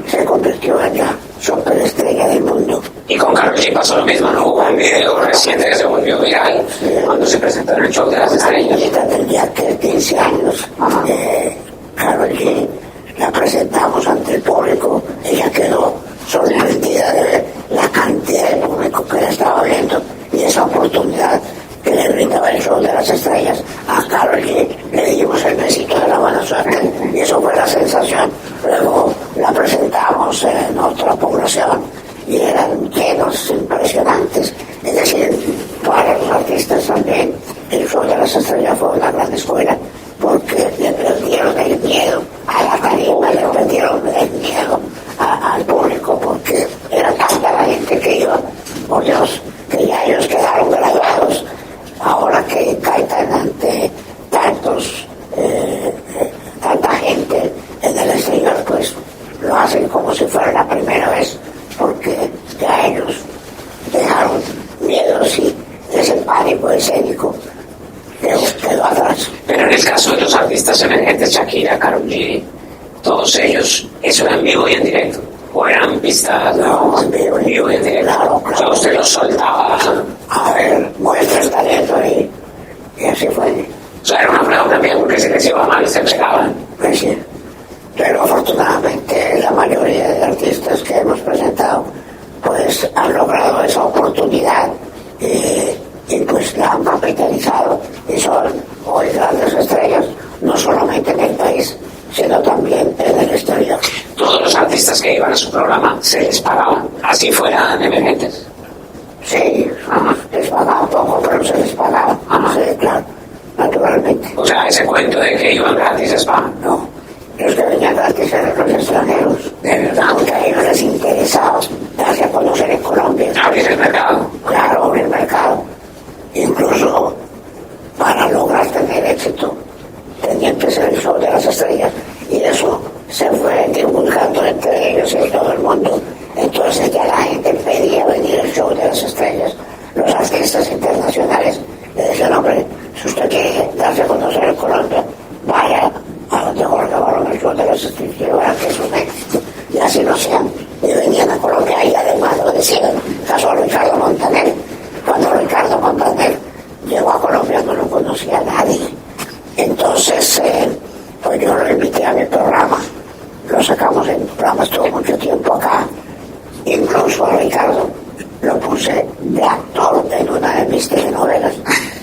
se convirtió en la superestrella del mundo. Y con Karol G pasó lo mismo, ¿no? Hubo un video reciente que se volvió viral cuando se presentó en el Show de las Estrellas. Ella tenía que 15 años. Karol G la presentamos ante el público, ella quedó sorprendida de ver la cantidad de público que la estaba viendo y esa oportunidad que le brindaba el Show de las Estrellas a Karol G. Le dimos el besito de la buena suerte y eso fue la sensación. Luego la presentamos en otra población y eran llenos impresionantes. Es decir, para los artistas también el Show de las Estrellas fue una gran escuela, porque le perdieron el miedo a la tarima, le perdieron el miedo al público, porque era tanta la gente que iba, por Dios, que ya ellos quedaron graduados. Ahora que caigan ante tanta gente en el exterior, pues lo hacen como si fuera la primera vez, porque ya ellos dejaron miedos y ese pánico escénico quedó atrás. Pero en el caso de los artistas emergentes, Shakira, Karol G, todos ellos, ¿eso era en vivo y en directo? ¿O eran pistas? No, en vivo y en directo. Claro. O sea, usted los soltaba. A ver, muestra el talento y así fue. O sea, era una prueba también, porque si les iba mal, se pegaban. Pues sí. Pero afortunadamente la mayoría de artistas que hemos presentado pues han logrado esa oportunidad y pues la han capitalizado y son hoy grandes estrellas, no solamente en el país, sino también en el exterior. Todos los artistas que iban a su programa se les pagaban, así fueran emergentes. Sí, les pagaba poco, pero se les pagaba. Sí, claro, naturalmente. O sea, ese cuento de que iban gratis es pago. No, los que venían gratis eran los extranjeros. De verdad. Aunque a ellos les interesaba darse a conocer en Colombia. Abrir el mercado. Claro, abrir el mercado. Incluso para lograr tener éxito tenían que ser el Show de las Estrellas y eso se fue divulgando y así lo hacían. Y venían a Colombia y además lo decían, caso a Ricardo Montaner. Cuando Ricardo Montaner llegó a Colombia no lo conocía nadie. Entonces, pues yo lo invité a mi programa. Lo sacamos en el programa, estuvo mucho tiempo acá. Incluso a Ricardo lo puse de actor en una de mis telenovelas,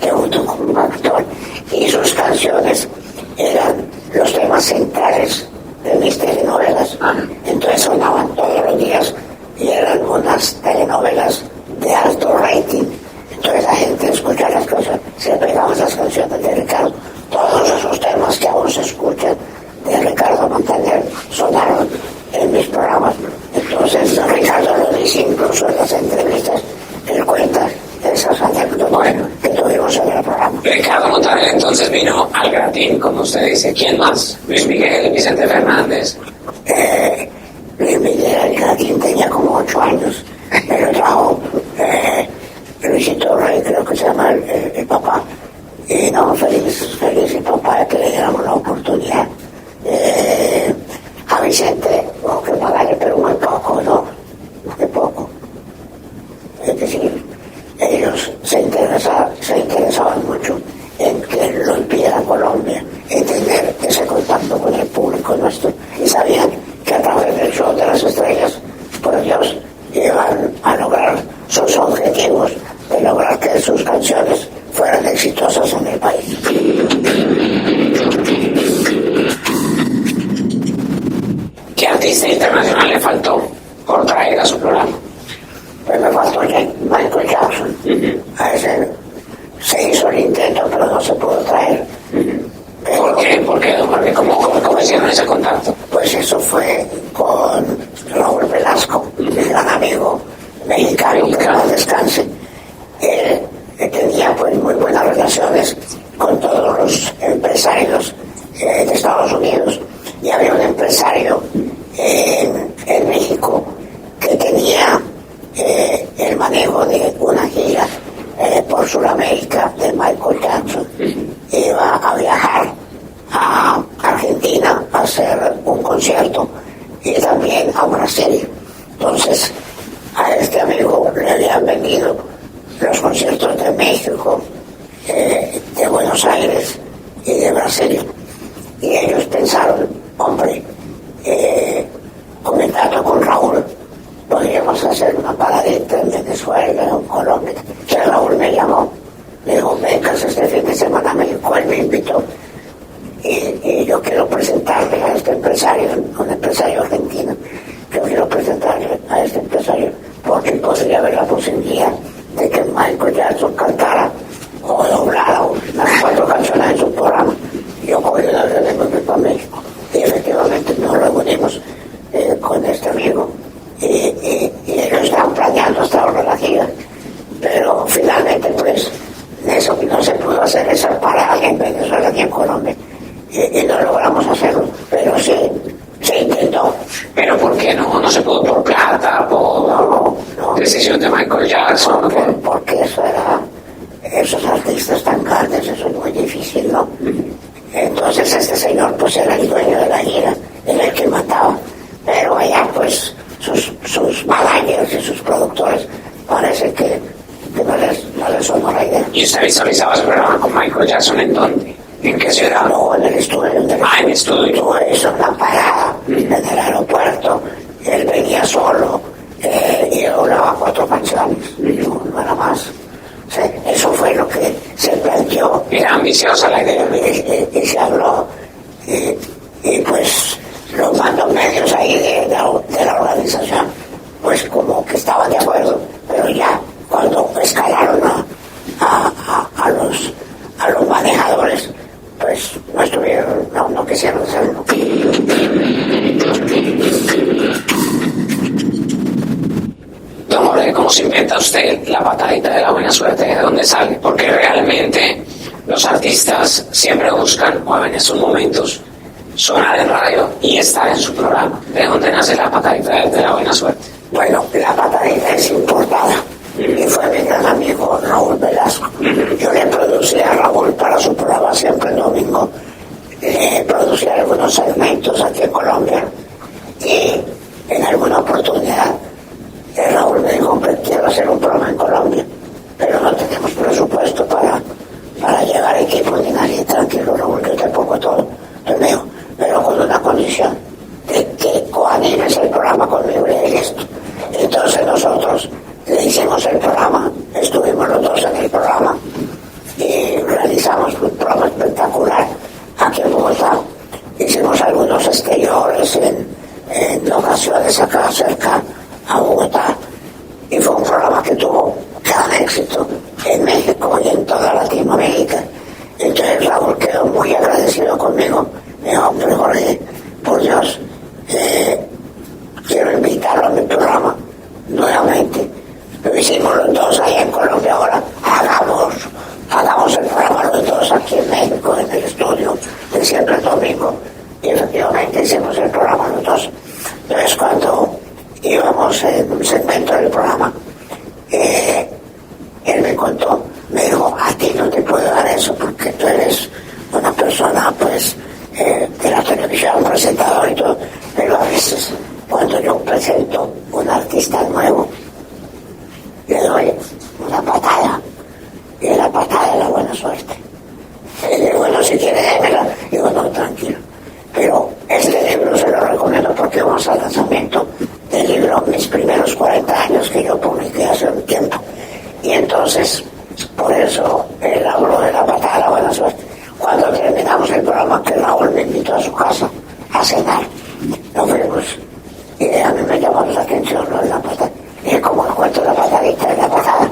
debutó como actor, y sus canciones eran los temas centrales de mis telenovelas. Entonces sonaban todos los días y eran unas telenovelas de alto rating. Entonces la gente escucha las canciones, se pegaban las canciones de Ricardo. Todos esos temas que aún se escuchan de Ricardo Montaner sonaron en mis programas. Entonces Ricardo lo dice incluso en las entrevistas, él cuenta esas anécdotas que tuvimos en el programa. Ricardo Montaner entonces vino al Gratín, como usted dice. ¿Quién más? Luis Miguel, Vicente Fernández. Luis Miguel, el Gratín tenía como 8 años, pero trajo Luisito Rey, creo que se llama el papá, y no, feliz el papá de que le diéramos la oportunidad. A Vicente, hubo que pagarle, pero muy poco, ¿no? Muy poco. Es decir, ellos se interesaban mucho en que él los viera a Colombia, en tener ese contacto con el público nuestro, y sabían que a través del show de las estrellas, por Dios, iban a lograr sus objetivos de lograr que sus canciones fueran exitosas en el país. ¿Qué artista internacional le faltó por traer a su programa? Pues me faltó Michael Jackson. A ese se hizo el intento, pero no se pudo traer. ¿Por qué? Porque ¿cómo hicieron ese contacto? Pues eso fue con Raúl Velasco, mi gran amigo mexicano, que no descanse. Él tenía pues muy buenas relaciones con todos los empresarios de Estados Unidos, y había un empresario en México que tenía el manejo de una gira por Sudamérica de Michael Jackson. Iba a viajar a Argentina a hacer un concierto y también a Brasil. Entonces a este amigo le habían vendido los conciertos de México, de Buenos Aires y de Brasil, y ellos pensaron, hombre, comentando con Raúl, podríamos hacer una paradita en Venezuela, en Colombia. Que Raúl me llamó, me dijo, vengas este fin de semana a México, él me invitó, y yo quiero presentarle a este empresario, un empresario argentino, yo quiero presentarle a este empresario porque podría haber la posibilidad de que Michael Jackson cantara o doblara unas 4 canciones en su programa. Yo cogí una vez de para México y efectivamente nos reunimos con este amigo y ellos estaban planeando hasta ahora la gira, pero finalmente pues eso no se pudo hacer esa parada en Venezuela ni en Colombia y no logramos hacerlo, pero sí se intentó. ¿Pero por qué no? ¿No se pudo por plata, por decisión de Michael Jackson? Porque eso era, esos artistas tan grandes, eso es muy difícil, ¿no? Entonces este señor pues era el dueño de la gira, era el que mataba, pero allá pues sus managers y sus productores parece que no les sonó la idea. ¿Y usted visualizaba su programa con Michael Jackson en dónde? ¿En qué ciudad? No, en el estudio. En el estudio. Hizo una parada en el aeropuerto, él venía solo y hablaba 4 canciones, no era más. O sea, eso fue lo que se planteó. Era ambiciosa la idea. Y se habló, y pues los mandos medios ahí de la organización, pues como que estaban de acuerdo, pero ya cuando escalaron a los manejadores, pues no estuvieron, no quisieron hacerlo. Don Jorge, ¿cómo se inventa usted la patadita de la buena suerte? ¿De dónde sale? Porque realmente los artistas siempre buscan, o en estos momentos, sonar en radio y estar en su programa. ¿De dónde nace la patadita de la buena suerte? Bueno, la patadita es importada y fue mi gran amigo Raúl Velasco. Yo le producía a Raúl para su programa siempre el domingo, le producía algunos segmentos aquí en Colombia y conmigo y listo. Entonces nosotros le hicimos el programa, estuvimos los dos en el programa y realizamos un programa espectacular aquí en Bogotá. Hicimos algunos exteriores en ocasiones acá cerca a Bogotá y fue un programa que tuvo gran éxito en México y en toda Latinoamérica. Entonces Raúl quedó muy agradecido conmigo. Me dijo, hombre Jorge, por Dios, quiero invitarlo a mi programa nuevamente. Lo hicimos los dos allá en Colombia, ahora hagamos el programa los dos aquí en México, en el estudio de Siempre el Domingo. Y efectivamente hicimos el programa los dos. Entonces cuando íbamos en un segmento del programa, él me contó, me dijo, a ti no te puedo dar eso porque tú eres una persona pues de la televisión, presentador y todo, pero a veces cuando yo presento un artista nuevo le doy una patada y la patada de la buena suerte. Y le digo, bueno, si quiere démela. Digo, no, tranquilo, pero este libro se lo recomiendo porque vamos al lanzamiento del libro Mis primeros 40 años que yo publiqué hace un tiempo. Y entonces, por eso él habló de la patada de la buena suerte. Cuando terminamos el programa, que Raúl me invitó a su casa a cenar, nos fuimos y a mí me llamó la atención lo de la patada. Y como el cuento de la patadita de la patada.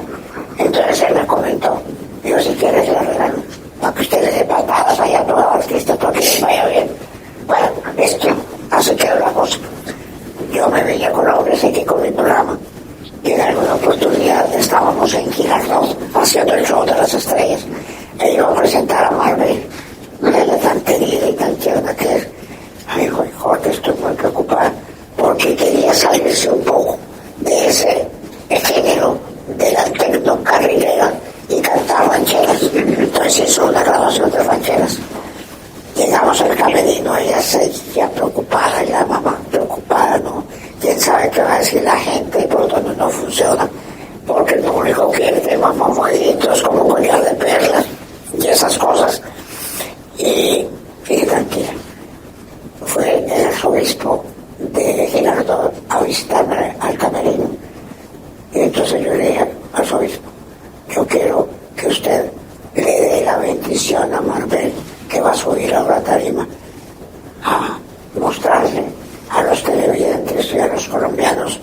Entonces él me comentó, digo, si quieres le regalo, para que usted le dé patadas allá a todo artista para que le vaya bien. Bueno, esto así quedó la cosa. Yo me veía con hombres aquí con mi programa. Y en alguna oportunidad estábamos en Girardot haciendo el show de las estrellas. E iba a presentar a Marvel, ella tan querida y tan tierna que es. Me dijo, Jorge, estoy muy preocupada porque quería salirse un poco de ese género de la tecnocarrilera y cantar rancheras. Entonces hizo una grabación de rancheras. Llegamos al camerino, ella seguía preocupada, y la mamá preocupada, ¿no? ¿Quién sabe qué va a decir la gente y por dónde no funciona? Porque el público quiere temas mojitos como collar de perlas y esas cosas. Y tranquila. Fue el arzobispo de Girardot a visitarme al camerino. Y entonces yo le dije al arzobispo, yo quiero que usted le dé la bendición a Marvel, que va a subir a la tarima a mostrarle a los televidentes y a los colombianos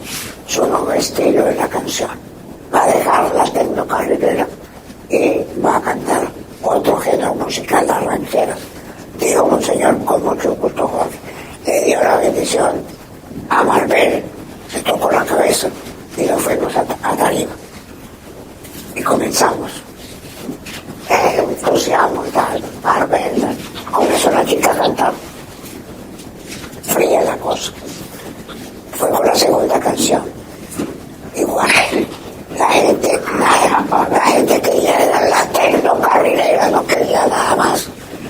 su nuevo estilo en la canción. Va a dejar la tecnocarrilera y va a cantar otro género musical, las rancheras. Dijo, monseñor, con mucho gusto, Jorge. Le dio la bendición a Marvel, se tocó la cabeza y lo fuimos a tarima. Y comenzamos. Entusiasmo y tal, Marvel, comenzó la chica a cantar. Fría la cosa. Fue con la segunda canción. Igual, la gente quería la tecnocarrilera, no quería nada más,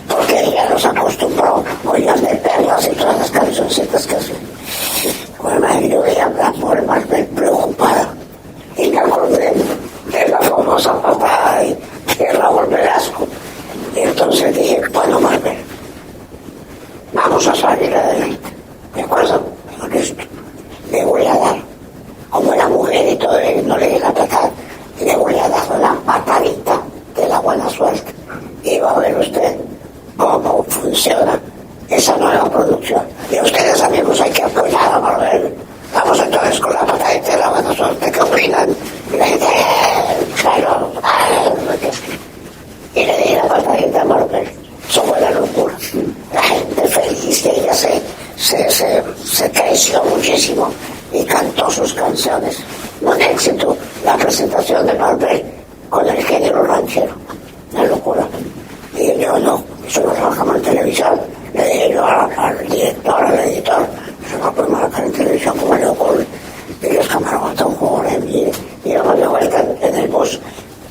porque ella nos acostumbró a oír de perlas y todas las cancioncitas que hacían. Bueno, yo veía a por Marvel preocupada y me acordé de la famosa patada de Raúl Velasco. Y entonces dije, bueno, Marvel, vamos a salir adelante. ¿De acuerdo? Listo. Le voy a dar, como la mujer y todo, no le di la patada, le voy a dar la patadita de la buena suerte. Y va a ver usted cómo funciona esa nueva producción. Y ustedes, amigos, hay que apoyar a Marvel. Vamos entonces con la patadita de la buena suerte. ¿Qué opinan? Y la gente, claro, y le di la patadita a Marvel. Eso fue la locura. La gente feliz, y ella se creció muchísimo y cantó sus canciones. Un éxito, la presentación de Marvel con el género ranchero. Una locura. Y yo no, eso no trabajamos en televisión. Le dije yo al director, al editor, eso no podemos trabajar en televisión como le ocurre. Y los camarones jóvenes y íbamos de vuelta en el bus.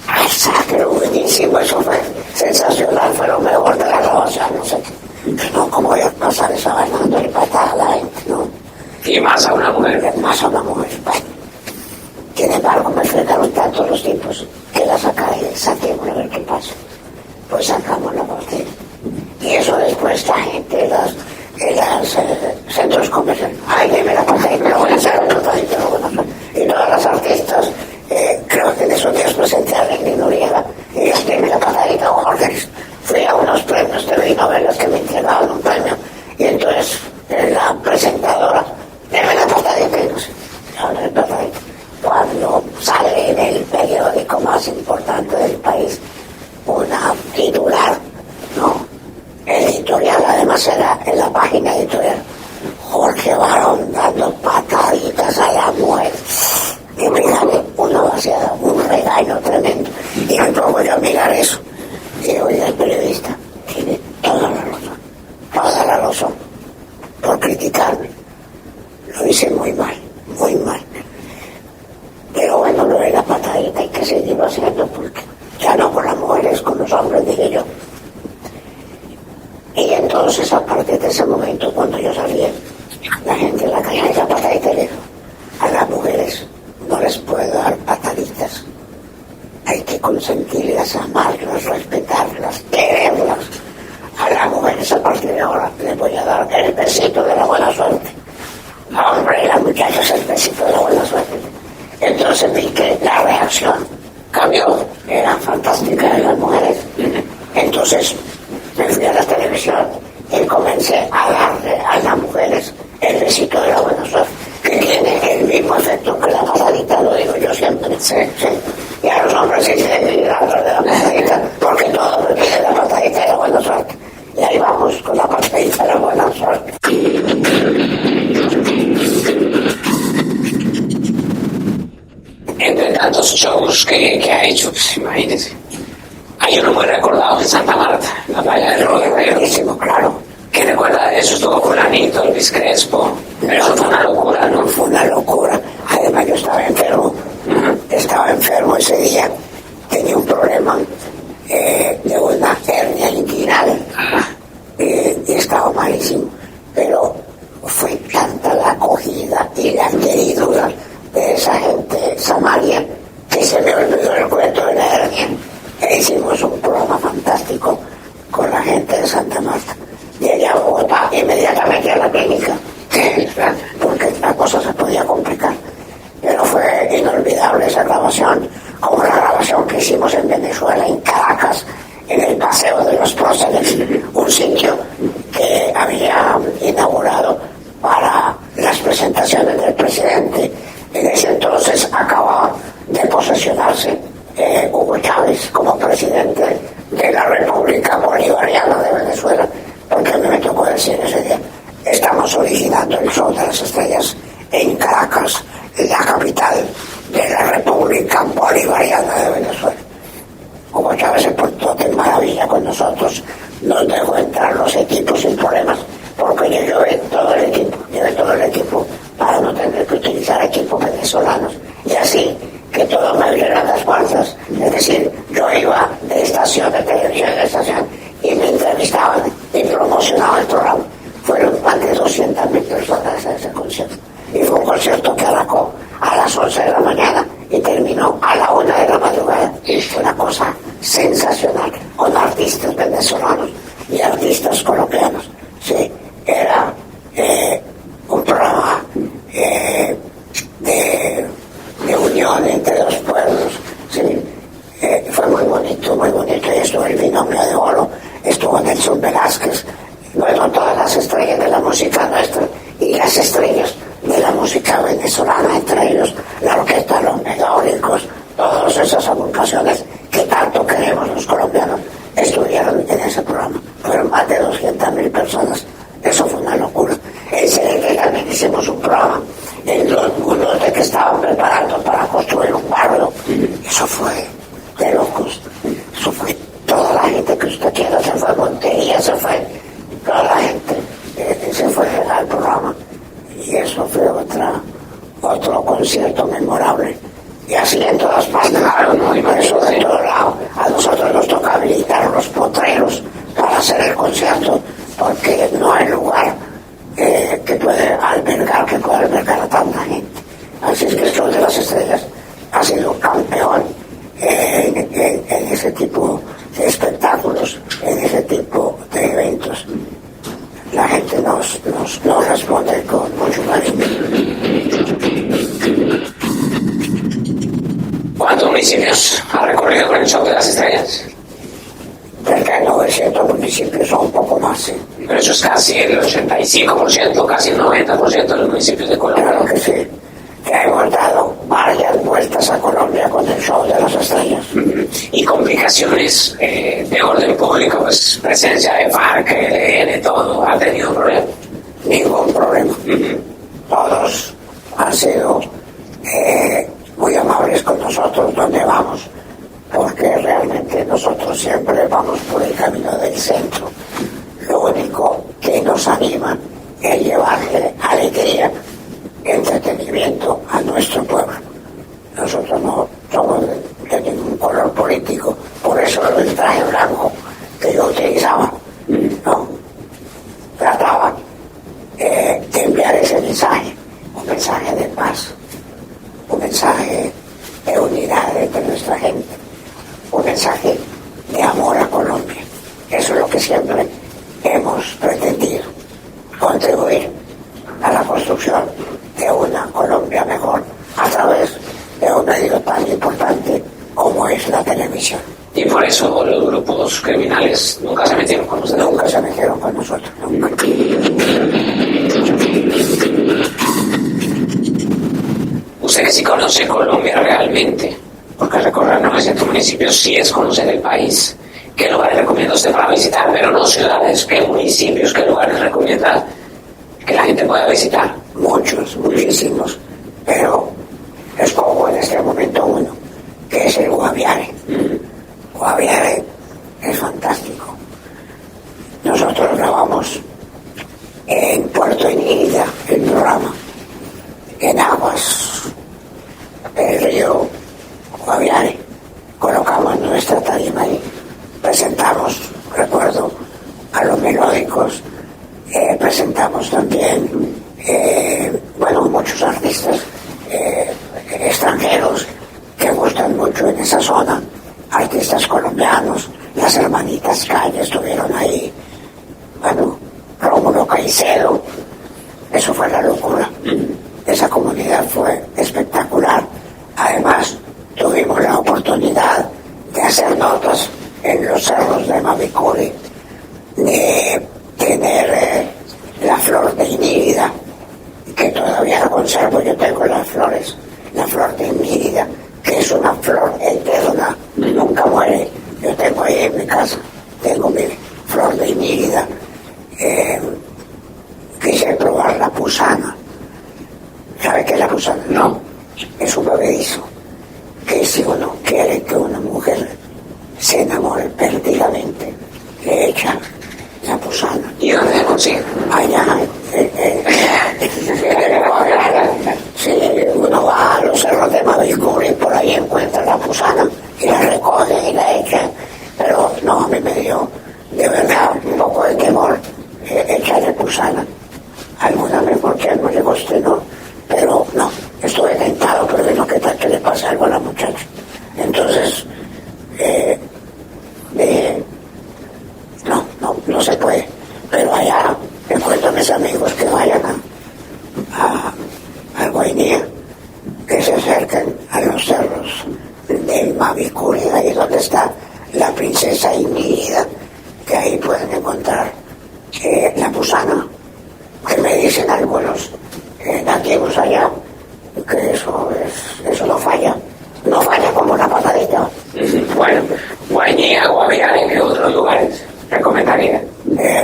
¡Ay, sacro, buenísimo! Eso fue sensacional, fue lo mejor de la grabación, no sé qué. No, ¿cómo voy a pasar esa vaina dándole patada a la gente, no? Y más a una mujer. Más a una mujer, bueno. Sin embargo, me frenaron tanto los tipos que la saquemos a ver qué pasa. Pues sacamos la botella. Y eso después la gente, en los centros comerciales. Ay, deme la patadita, lo voy a hacer, la patadita, lo voy a hacer. Y todas las artistas, creo que en esos días presenté a Lenny Noriega, y yo deme la patadita, Jorge. Fui a unos premios de novelas que me entregaban un premio, y entonces la presentadora, deme la patadita, y no sé, la patadita. Cuando sale en el periódico más importante del país una titular, ¿no? El editorial además era en la página editorial, Jorge Barón dando pataditas a la mujer. Y fíjate, una vaciada, un regaño tremendo. Y me pongo yo a mirar eso. Y oiga, el periodista tiene toda la razón, por criticarme. Lo hice muy mal, muy mal. Pero bueno, lo de la patadita hay que seguirlo haciendo porque ya no con las mujeres, con los hombres, dije yo. Y entonces, a partir de ese momento, cuando yo salía, la gente en la calle esa patadita le dijo, a las mujeres no les puedo dar pataditas. Hay que consentirlas, amarlas, respetarlas, quererlas. A las mujeres a partir de ahora les voy a dar el besito de la buena suerte. Hombre, las muchachas, el besito de la buena suerte. Entonces vi que la reacción cambió, era fantástica de las mujeres. Entonces me fui a la televisión y comencé a darle a las mujeres el besito de la buena suerte, que tiene el mismo efecto que la patadita, lo digo yo siempre. Sí. Y a los hombres sí se les da de la patadita, porque todos me piden la patadita de la buena suerte. Y ahí vamos con la patadita de la buena suerte. Entre tantos shows que ha hecho, pues imagínense. Hay uno muy recordado en Santa Marta, en la playa del Rodeo. Buenísimo, claro. ¿Qué recuerda de eso? Estuvo fulanito, Luis Crespo. Pero eso fue una locura, ¿no? Fue una locura. Además yo estaba enfermo. Estaba enfermo ese día. Tenía un problema de una hernia inguinal. Y estaba malísimo. Pero fue tanta la acogida y la queridura de esa gente samaria que se me olvidó el cuento de la hernia. E hicimos un programa fantástico con la gente de Santa Marta. Llegué a Bogotá inmediatamente a la clínica, porque la cosa se podía complicar. Pero fue inolvidable esa grabación, como la grabación que hicimos en Venezuela, en Caracas, en el Paseo de los Próceres, un sitio que había inaugurado para las presentaciones del presidente. En ese entonces acababa de posesionarse Hugo Chávez como presidente de la República Bolivariana de Venezuela, porque a mí me tocó decir ese día, estamos originando el show de las estrellas en Caracas, la capital de la República Bolivariana de Venezuela. Hugo Chávez se portó de maravilla con nosotros, nos dejó entrar los equipos sin problemas, porque yo llevé todo el equipo para no tener que utilizar equipos venezolanos, y así que todo me abriera las puertas. Es decir, yo iba de estación de televisión a estación y me entrevistaban y promocionaban el programa. Fueron más de 200.000 personas a ese concierto. Y fue un concierto que arrancó a las 11 de la mañana y terminó a la 1 de la madrugada. Y fue una cosa sensacional, con artistas venezolanos y artistas colombianos. Sí, era un programa de unión entre los pueblos. Sí, fue muy bonito, y estuvo el binomio de oro, estuvo Nelson Velázquez, bueno, todas las estrellas de la música nuestra y las estrellas de la música venezolana, entre ellos la orquesta Los Mególicos, todas esas agrupaciones que tanto queremos los colombianos estuvieron en ese programa. Fueron más de 200.000 personas. Eso fue una locura. En Serena también hicimos un programa en los de que estaban preparando para construir un barrio. Eso fue de locos. Eso fue toda la gente que usted quiera, se fue Montería, se fue toda la gente, se fue al programa. Y eso fue otro concierto memorable. Y así en todas partes, ¿no? Y por eso de todo lado. A nosotros nos toca habilitar los potreros para hacer el concierto, porque no hay lugar que pueda albergar a tanta gente. Así es que el Show de las Estrellas ha sido campeón en ese tipo de espectáculos, en ese tipo de eventos. La gente nos municipios ha recorrido con el show de las estrellas? Cerca de 900 municipios o un poco más, sí. Pero eso es casi el 85%, casi el 90% de los municipios de Colombia. Claro que sí. Que hemos dado varias vueltas a Colombia con el show de las estrellas. Y complicaciones de orden público, pues presencia de FARC, ELN, todo, ¿ha tenido problemas? Ningún problema. Todos han sido muy amables con nosotros donde vamos, porque realmente nosotros siempre vamos por el camino del centro. Lo único que nos anima es llevarle alegría, entretenimiento a nuestro pueblo. Nosotros no somos de ningún color político, por eso el traje blanco que yo utilizaba, no trataba de enviar ese mensaje, un mensaje de paz, un mensaje de unidad entre nuestra gente, un mensaje de amor a Colombia. Eso es lo que siempre hemos pretendido, contribuir a la construcción de una Colombia mejor a través de un medio tan importante como es la televisión. Y por eso los grupos criminales nunca se metieron con nosotros. Nunca se metieron con nosotros, nunca. Usted que sí conoce Colombia realmente, porque recorrer 900 municipios sí es conocer el país. ¿Qué lugares recomienda usted para visitar? Pero no ciudades, ¿qué municipios, qué lugares recomienda que la gente pueda visitar? Muchos, muchísimos, pero escojo en este momento uno, que es el Guaviare. Guaviare es fantástico. Nosotros grabamos en Puerto Inírida el programa, en aguas del río Guaviare. Colocamos nuestra tarima ahí, presentamos, recuerdo, a los melódicos, presentamos también, muchos artistas extranjeros que gustan mucho en esa zona, artistas colombianos, las hermanitas Calle estuvieron ahí, Rómulo Caicedo, eso fue la locura. Esa comunidad fue espectacular. Además, tuvimos la oportunidad de hacer notas en los cerros de Mavicuri, de tener la flor de Inírida, que todavía la conservo. Yo tengo las flores, la flor de Inírida, que es una flor eterna, nunca muere. Yo tengo ahí en mi casa, tengo mi flor de Inírida. Quise probar la pusana. ¿Sabe qué es la pusana? No. Es un bebedizo que si uno quiere que una mujer se enamore perdidamente, le echa la pusana. ¿Y dónde se consigue? Allá, si uno va a los cerros de Mavicuri, por ahí encuentra la pusana y la recoge y la echa. Pero no, a mí me dio de verdad un poco de temor echarle pusana. Alguna vez porque algo le guste, no. Pero no, estuve tentado, pero no, ¿qué tal que le pase algo a la muchacha? Entonces, no se puede. Pero allá encuentro a mis amigos que vayan a Guainía, que se acerquen a los cerros del Mavicuri, ahí donde está la princesa Inírida, que ahí pueden encontrar la pusana, que me dicen algunos nativos allá, que eso no falla como una patadita. Bueno, Guainía, Guaviare, ¿qué otros lugares recomendaría?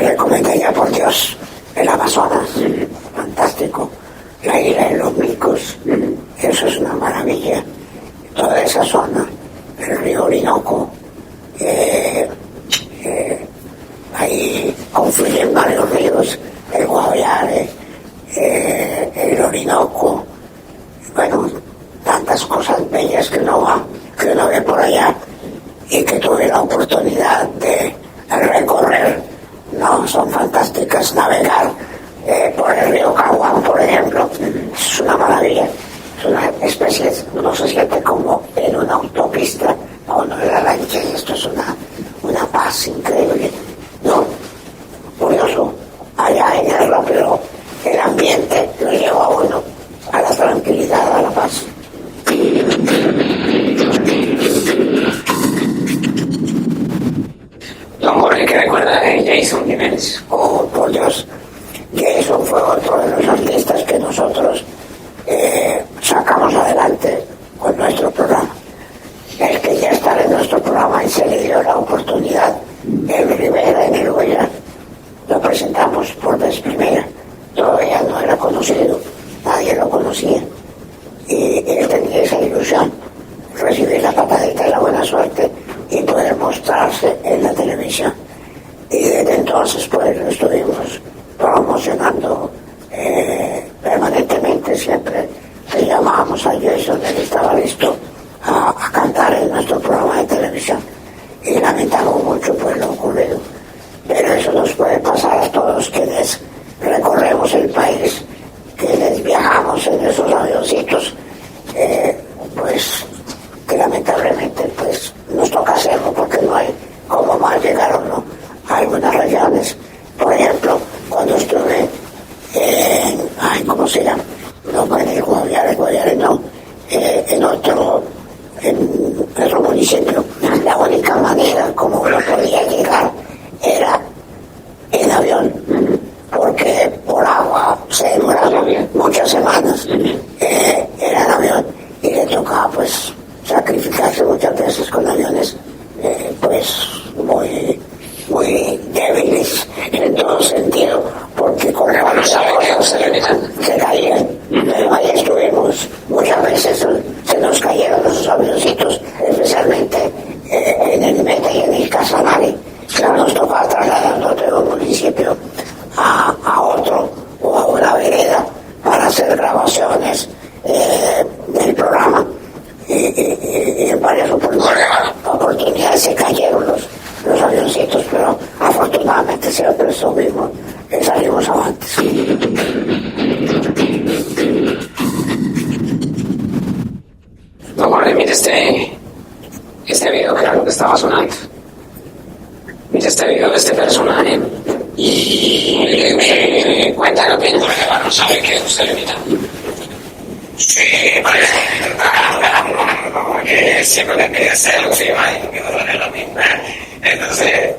Recomendaría, por Dios, el Amazonas, fantástico, la isla de los Micos, eso es una maravilla, toda esa zona, el río Orinoco, ahí confluyen varios ríos, el Guaviare, el Orinoco, tantas cosas bellas que uno ve por allá y que tuve la oportunidad de recorrer. No, son fantásticas. Navegar por el río Caguán, por ejemplo, es una maravilla. Es una especie, uno se siente como en una autopista, uno de la lancha, y esto es una paz increíble. No, curioso, allá en el pero el ambiente lo lleva a uno a la tranquilidad, a la paz. ¿Qué recuerda de Jason Jiménez? Oh, por Dios, Jason fue otro de los artistas que nosotros sacamos adelante con nuestro programa. El que ya está en nuestro programa y se le dio la oportunidad, el Rivera en el Goya, lo presentamos por vez primera. Todavía no era conocido, nadie lo conocía. Y él tenía esa ilusión, recibir la patadita de la buena suerte y poder mostrarse en la televisión. Y desde entonces pues lo estuvimos promocionando permanentemente. Siempre que llamábamos a Jason, él estaba listo a cantar en nuestro programa de televisión. Y lamentamos mucho pues lo ocurrido. Pero eso nos puede pasar a todos quienes recorremos el país, quienes viajamos en esos avioncitos, pues que lamentablemente pues nos toca hacerlo porque no hay como más llegar o no a algunas regiones. Por ejemplo, cuando estuve ¿cómo se llama? No, en el Guaviare no, en otro municipio. La única manera como uno podía llegar era en avión, porque por agua se demoraba muchas semanas. Era en avión y le tocaba pues sacrificarse muchas veces con aviones pues muy débiles en todo sentido, porque con la cosas se caían. Pero ahí estuvimos muchas veces, se nos cayeron esos avioncitos, especialmente en el Meta y en el Casanare. Nos tocaba trasladarnos de un municipio a otro o a una vereda para hacer grabaciones del programa. Y en varias oportunidades se cayeron los avioncitos, pero afortunadamente siempre estuvimos y salimos avantes. No, vale, mire este video que era lo que estaba sonando. Mire este video de este personaje y me cuenta lo que no sabe que usted le imita. Sí, pues, que siempre le pide hacer encima y me duele lo mismo. Entonces,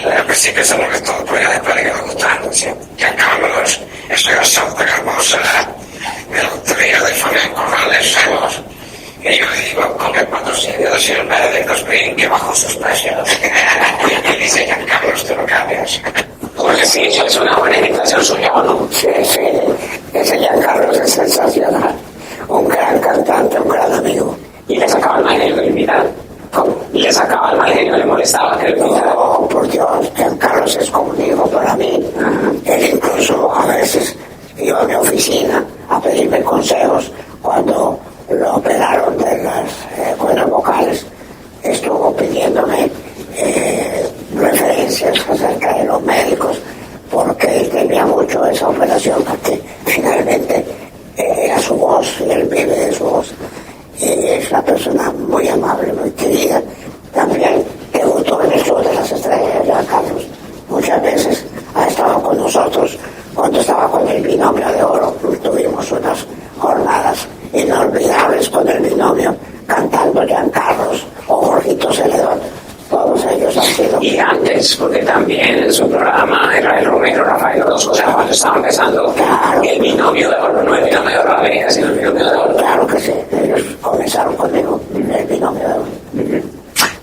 al principio se lo que todo, pero después le quedó gustando. Ya acabamos, eso era Santa Hermosa, de la autoría de Fabián Corrales Ramos. Y yo le digo, con el patrocinio de Silver de Cosbrin, que bajó sus precios. Y dice, ya Carlos, te lo cambias. Porque sí, es una buena imitación suya, ¿o no? Sí, ese Giancarlo es sensacional. Un gran cantante, un gran amigo. Y le sacaba el mal genio que le invitaba. ¿Cómo? Y le sacaba el mal genio, le molestaba que le invitara. No, por Dios, Giancarlo es como un hijo para mí. Él incluso a veces iba a mi oficina a pedirme consejos cuando lo operaron de las cuerdas vocales. Estuvo pidiéndome referencias acerca de los médicos, porque él temía mucho esa operación, porque finalmente era su voz y él vive de su voz. Y es una persona muy amable, muy querida. También debutó en el Show de las Estrellas, ya Carlos. Muchas veces ha estado con nosotros. Cuando estaba con el Binomio de Oro, tuvimos unas jornadas inolvidables con el binomio, cantando Giancarlos o Jorgito Celedón. Todos ellos han sido. Y antes, porque también en su programa Israel Romero, Rafael Orozco, o sea, cuando estaba empezando, claro, el Binomio de Oro, no el Binomio de Oro de América, sino el Binomio de Oro. Claro que sí, ellos comenzaron conmigo el Binomio de Oro.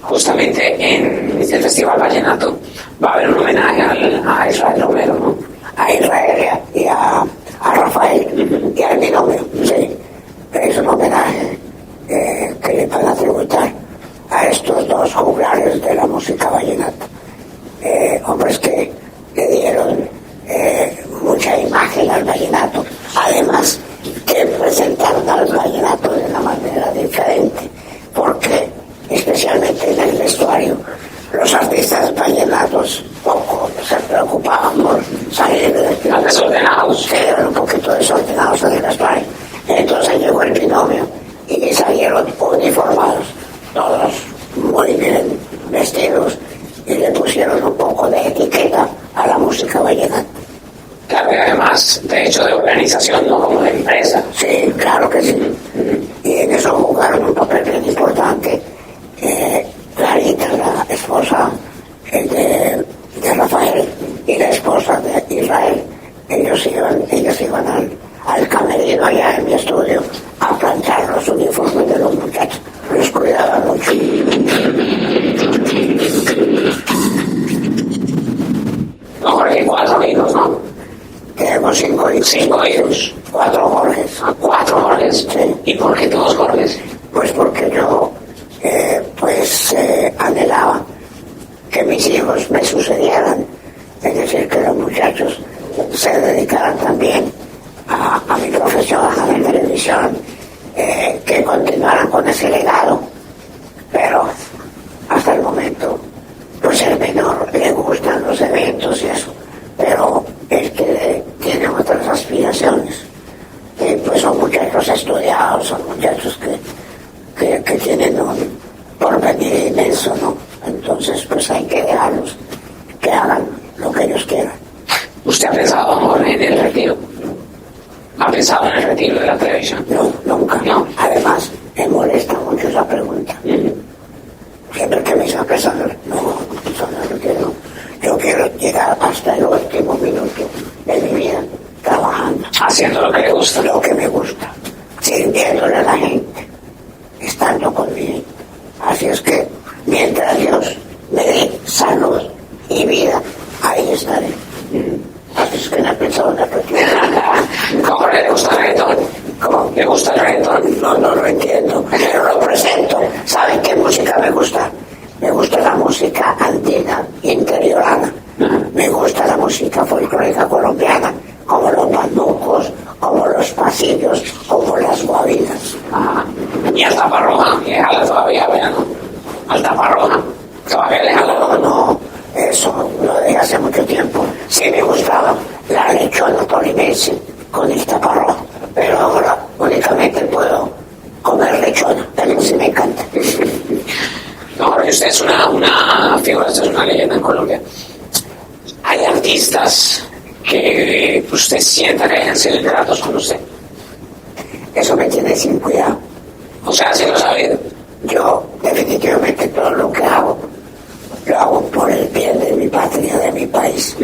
Justamente en el Festival Vallenato va a haber un homenaje a Israel Romero, ¿no? A Israel y a Rafael y al Binomio, sí. Es un homenaje que le van a tributar a estos dos juglares de la música vallenata. Hombres que le dieron mucha imagen al vallenato, además que presentaron al vallenato de una manera diferente, porque especialmente en el vestuario los artistas vallenatos poco se preocupaban por salir desordenados, que eran un poquito desordenados en el vestuario. Entonces llegó el Binomio y salieron uniformados, todos muy bien vestidos, y le pusieron un poco de etiqueta a la música vallenata. Claro, y además, de hecho, de organización, no como de empresa. Sí, claro que sí. Y en eso jugaron un papel bien importante. Clarita, la esposa de en mi estudio a planchar los uniformes de los muchachos. Los cuidaba mucho. Don Jorge, 4 hijos, ¿no? Tenemos 5 hijos. 5 hijos. 4 Jorges. 4 Jorges. Sí. ¿Y por qué todos Jorges? Pues porque yo, anhelaba que mis hijos me sucedieran. Es decir, que los muchachos se dedicaran también a mi profesión, a la televisión, que continuaran con ese legado. Pero hasta el momento, pues el menor le gustan los eventos y eso, pero el que tiene otras aspiraciones, pues son muchachos estudiados, son muchachos que tienen un porvenir inmenso, ¿no? Entonces, pues hay que dejarlos que hagan lo que ellos quieran. ¿Usted ha pensado, don Jorge, en el retiro? ¿Ha pensado en el retiro de la televisión? No, nunca. No. Además, me molesta mucho esa pregunta. Siempre que me dicen pensar, no, eso no lo quiero. Yo quiero llegar hasta el último minuto de mi vida trabajando. Haciendo lo que le gusta. Lo que me gusta, sirviéndole a la gente, estando conmigo. Así es que, mientras Dios me dé salud y vida, ahí estaré. Así es que no he pensado en la cuestión. ¿Cómo le gusta el reggaetón? ¿Cómo? ¿Le gusta el reggaetón? No lo entiendo, pero lo presento. ¿Saben qué música me gusta? Me gusta la música andina, interiorana. Me gusta la música folclórica colombiana, como los bambucos, como los pasillos, como las guabinas. Y al taparroja, le jala todavía, vean, ¿no? Al taparroja, todavía le jala. No, eso lo dejé hace mucho tiempo. Sí me gustaba la lechona tolimense con el taparroja, pero ahora únicamente puedo comer lechona, pero sí me encanta. No, Jorge, usted es una figura, usted es una leyenda en Colombia. Hay artistas que usted sienta que hayan sido ingratos con usted. Eso me tiene sin cuidado. O sea, si lo sabe. Yo definitivamente todo lo que hago, lo hago por el bien de mi patria, de mi país.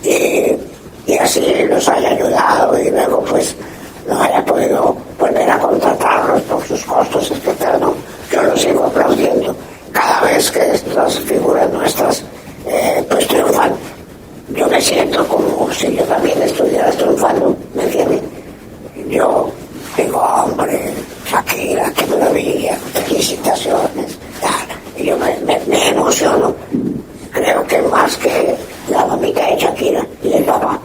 Y así los haya ayudado y luego pues no haya podido volver a contratarlos por sus costos, etc. No, yo los sigo aplaudiendo cada vez que estas figuras nuestras pues triunfan. Yo me siento como si yo también estuviera triunfando, ¿me entienden? Yo digo, hombre, Shakira, qué maravilla, felicitaciones, tal. Y yo me emociono. Creo que más que la mamita de Shakira y el papá.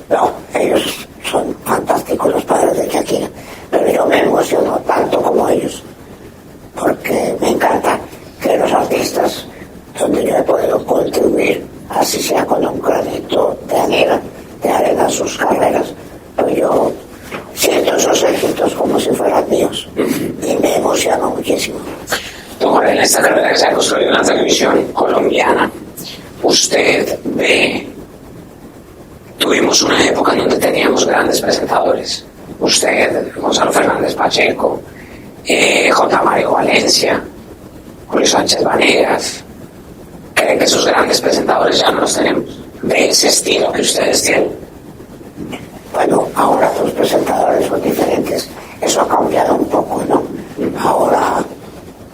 No, ellos son fantásticos los padres de Shakira, pero yo me emociono tanto como ellos, porque me encanta que los artistas, donde yo he podido contribuir, así sea con un granito de arena a sus carreras, pues yo siento esos éxitos como si fueran míos y me emociona muchísimo. Don Jorge, en esta carrera que se ha construido en la televisión colombiana, usted ve, tuvimos una época en donde teníamos grandes presentadores. Usted, Gonzalo Fernández Pacheco, J. Mario Valencia, Julio Sánchez Vanegas. ¿Creen que esos grandes presentadores ya no los tenemos? De ese estilo que ustedes tienen. Bueno, ahora los presentadores son diferentes. Eso ha cambiado un poco, ¿no? Ahora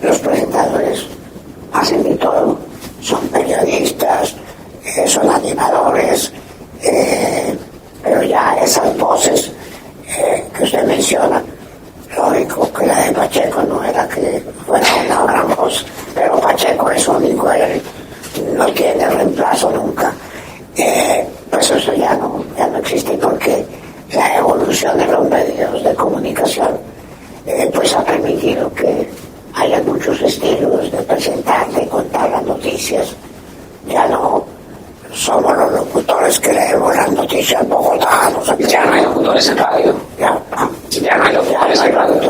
los presentadores hacen de todo. Son periodistas, son animadores, pero ya esas voces que usted menciona, lógico que la de Pacheco no era que fuera una gran voz, pero Pacheco es único, él no tiene reemplazo nunca. Pues eso ya no existe porque la evolución de los medios de comunicación pues ha permitido que haya muchos estilos de presentar, de contar las noticias. Ya no somos los locutores que leemos las noticias bogotanos. Ya no hay locutores en radio. Ya no hay locutores en radio.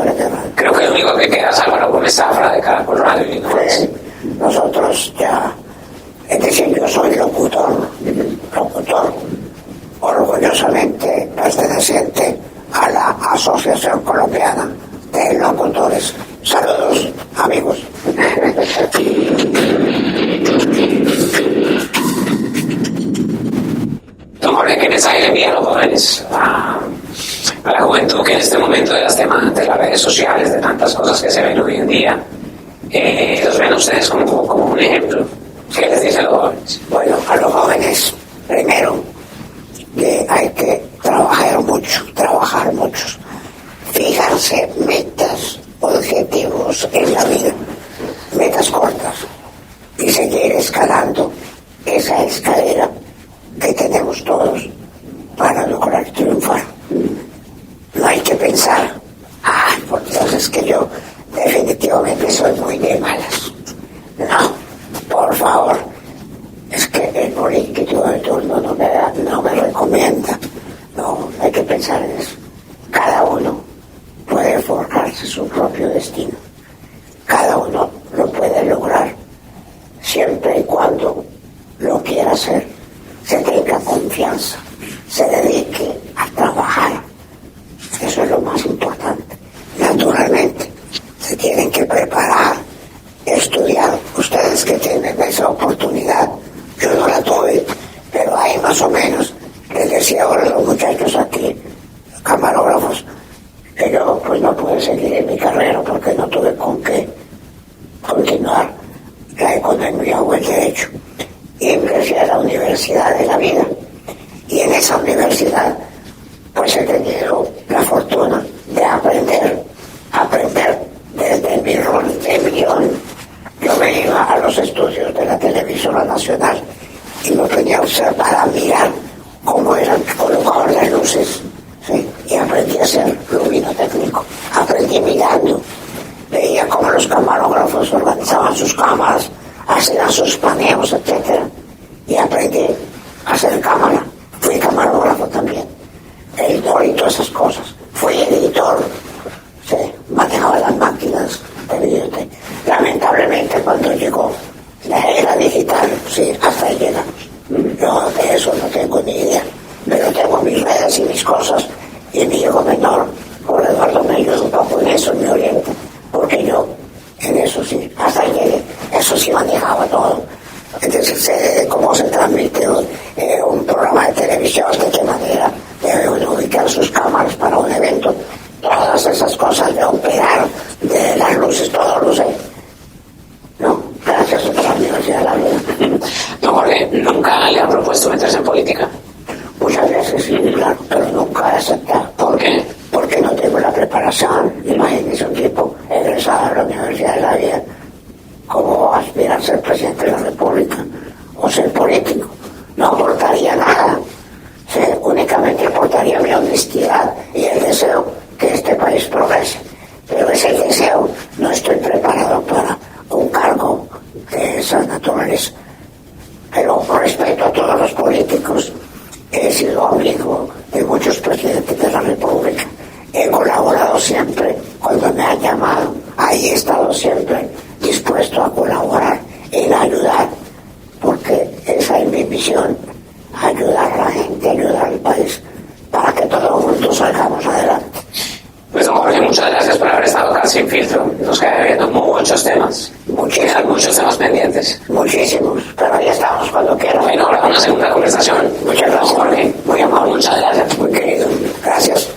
Creo que lo único que queda es Álvaro Gómez Zafra de Caracol Radio. Pues, nosotros ya, es decir, yo soy locutor, orgullosamente perteneciente a la Asociación Colombiana de Locutores. Saludos, amigos. Don Jorge, ¿qué mensaje le envían los jóvenes a la juventud en este momento de las temas de las redes sociales, de tantas cosas que se ven hoy en día, los ven ustedes como un ejemplo? ¿Qué les dicen los jóvenes? Bueno, a los jóvenes, primero, que hay que trabajar mucho, fijarse metas, objetivos en la vida, metas cortas, y seguir escalando esa escalera que tenemos todos para lograr triunfar. No hay que pensar, por Dios, es que yo definitivamente soy muy de malas. No, por favor, es que el político de turno no me recomienda. No, hay que pensar en eso. Cada uno puede forjarse su propio destino. Cada uno lo puede lograr siempre y cuando lo quiera hacer, se tenga confianza, se dedique a trabajar. Eso es lo más importante. Naturalmente, se tienen que preparar, estudiar. Ustedes que tienen esa oportunidad, yo no la tuve, pero ahí más o menos les decía ahora a los muchachos aquí, camarógrafos, que yo pues no pude seguir en mi carrera porque no tuve con qué continuar la economía o el derecho. Y ingresé a la Universidad de la Vida. Y en esa universidad pues he tenido la fortuna de aprender desde mi rol de guión. Yo me iba a los estudios de la televisora nacional y me ponía a observar, a mirar cómo eran colocadas las luces, ¿sí? Y aprendí a ser luminotécnico. Aprendí mirando, veía cómo los camarógrafos organizaban sus cámaras, hacían sus paneos, etc. Y aprendí a hacer cámara. Fui camarógrafo también, editor y todas esas cosas. Fui editor, ¿sí? Manejaba las máquinas de videotape. Lamentablemente cuando llegó la era digital, sí, hasta ahí llegamos. Yo de eso no tengo ni idea, pero tengo mis redes y mis cosas, y mi hijo menor, por Eduardo, me ayuda un poco en eso, me orienta, porque yo en eso sí, hasta ahí llegué, eso sí manejaba todo. Entonces sé cómo se transmite un programa de televisión, de qué manera debe uno ubicar sus cámaras para un evento, todas esas cosas de operar, de las luces, todo lo sé. No, gracias a la Universidad de la Vida. Don Jorge, ¿nunca le han propuesto meterse en política? Muchas veces sí, claro, pero nunca he aceptado. ¿Por qué? Porque no tengo la preparación. Imagínese un tipo egresado de la Universidad de la Vida, ¿cómo aspirar a ser presidente de la República o ser político? No aportaría nada. Sí, únicamente aportaría mi honestidad y el deseo que este país progrese. Pero ese deseo no estoy preparado para un cargo de esa naturaleza. Pero por respeto a todos los políticos, he sido amigo de muchos presidentes de la República. He colaborado siempre cuando me han llamado. Ahí he estado siempre dispuesto a colaborar, en ayudar, porque esa es mi misión, ayudar a la gente, ayudar al país, para que todos juntos salgamos adelante. Pues don Jorge, muchas gracias por haber estado acá sin filtro. Nos quedan viendo muchos temas. Quedan muchos temas pendientes. Muchísimos, pero ahí estamos cuando quieran. Bueno, ahora una segunda conversación. Muchas gracias, Jorge. Muy amable. Muchas gracias. Muy querido. Gracias.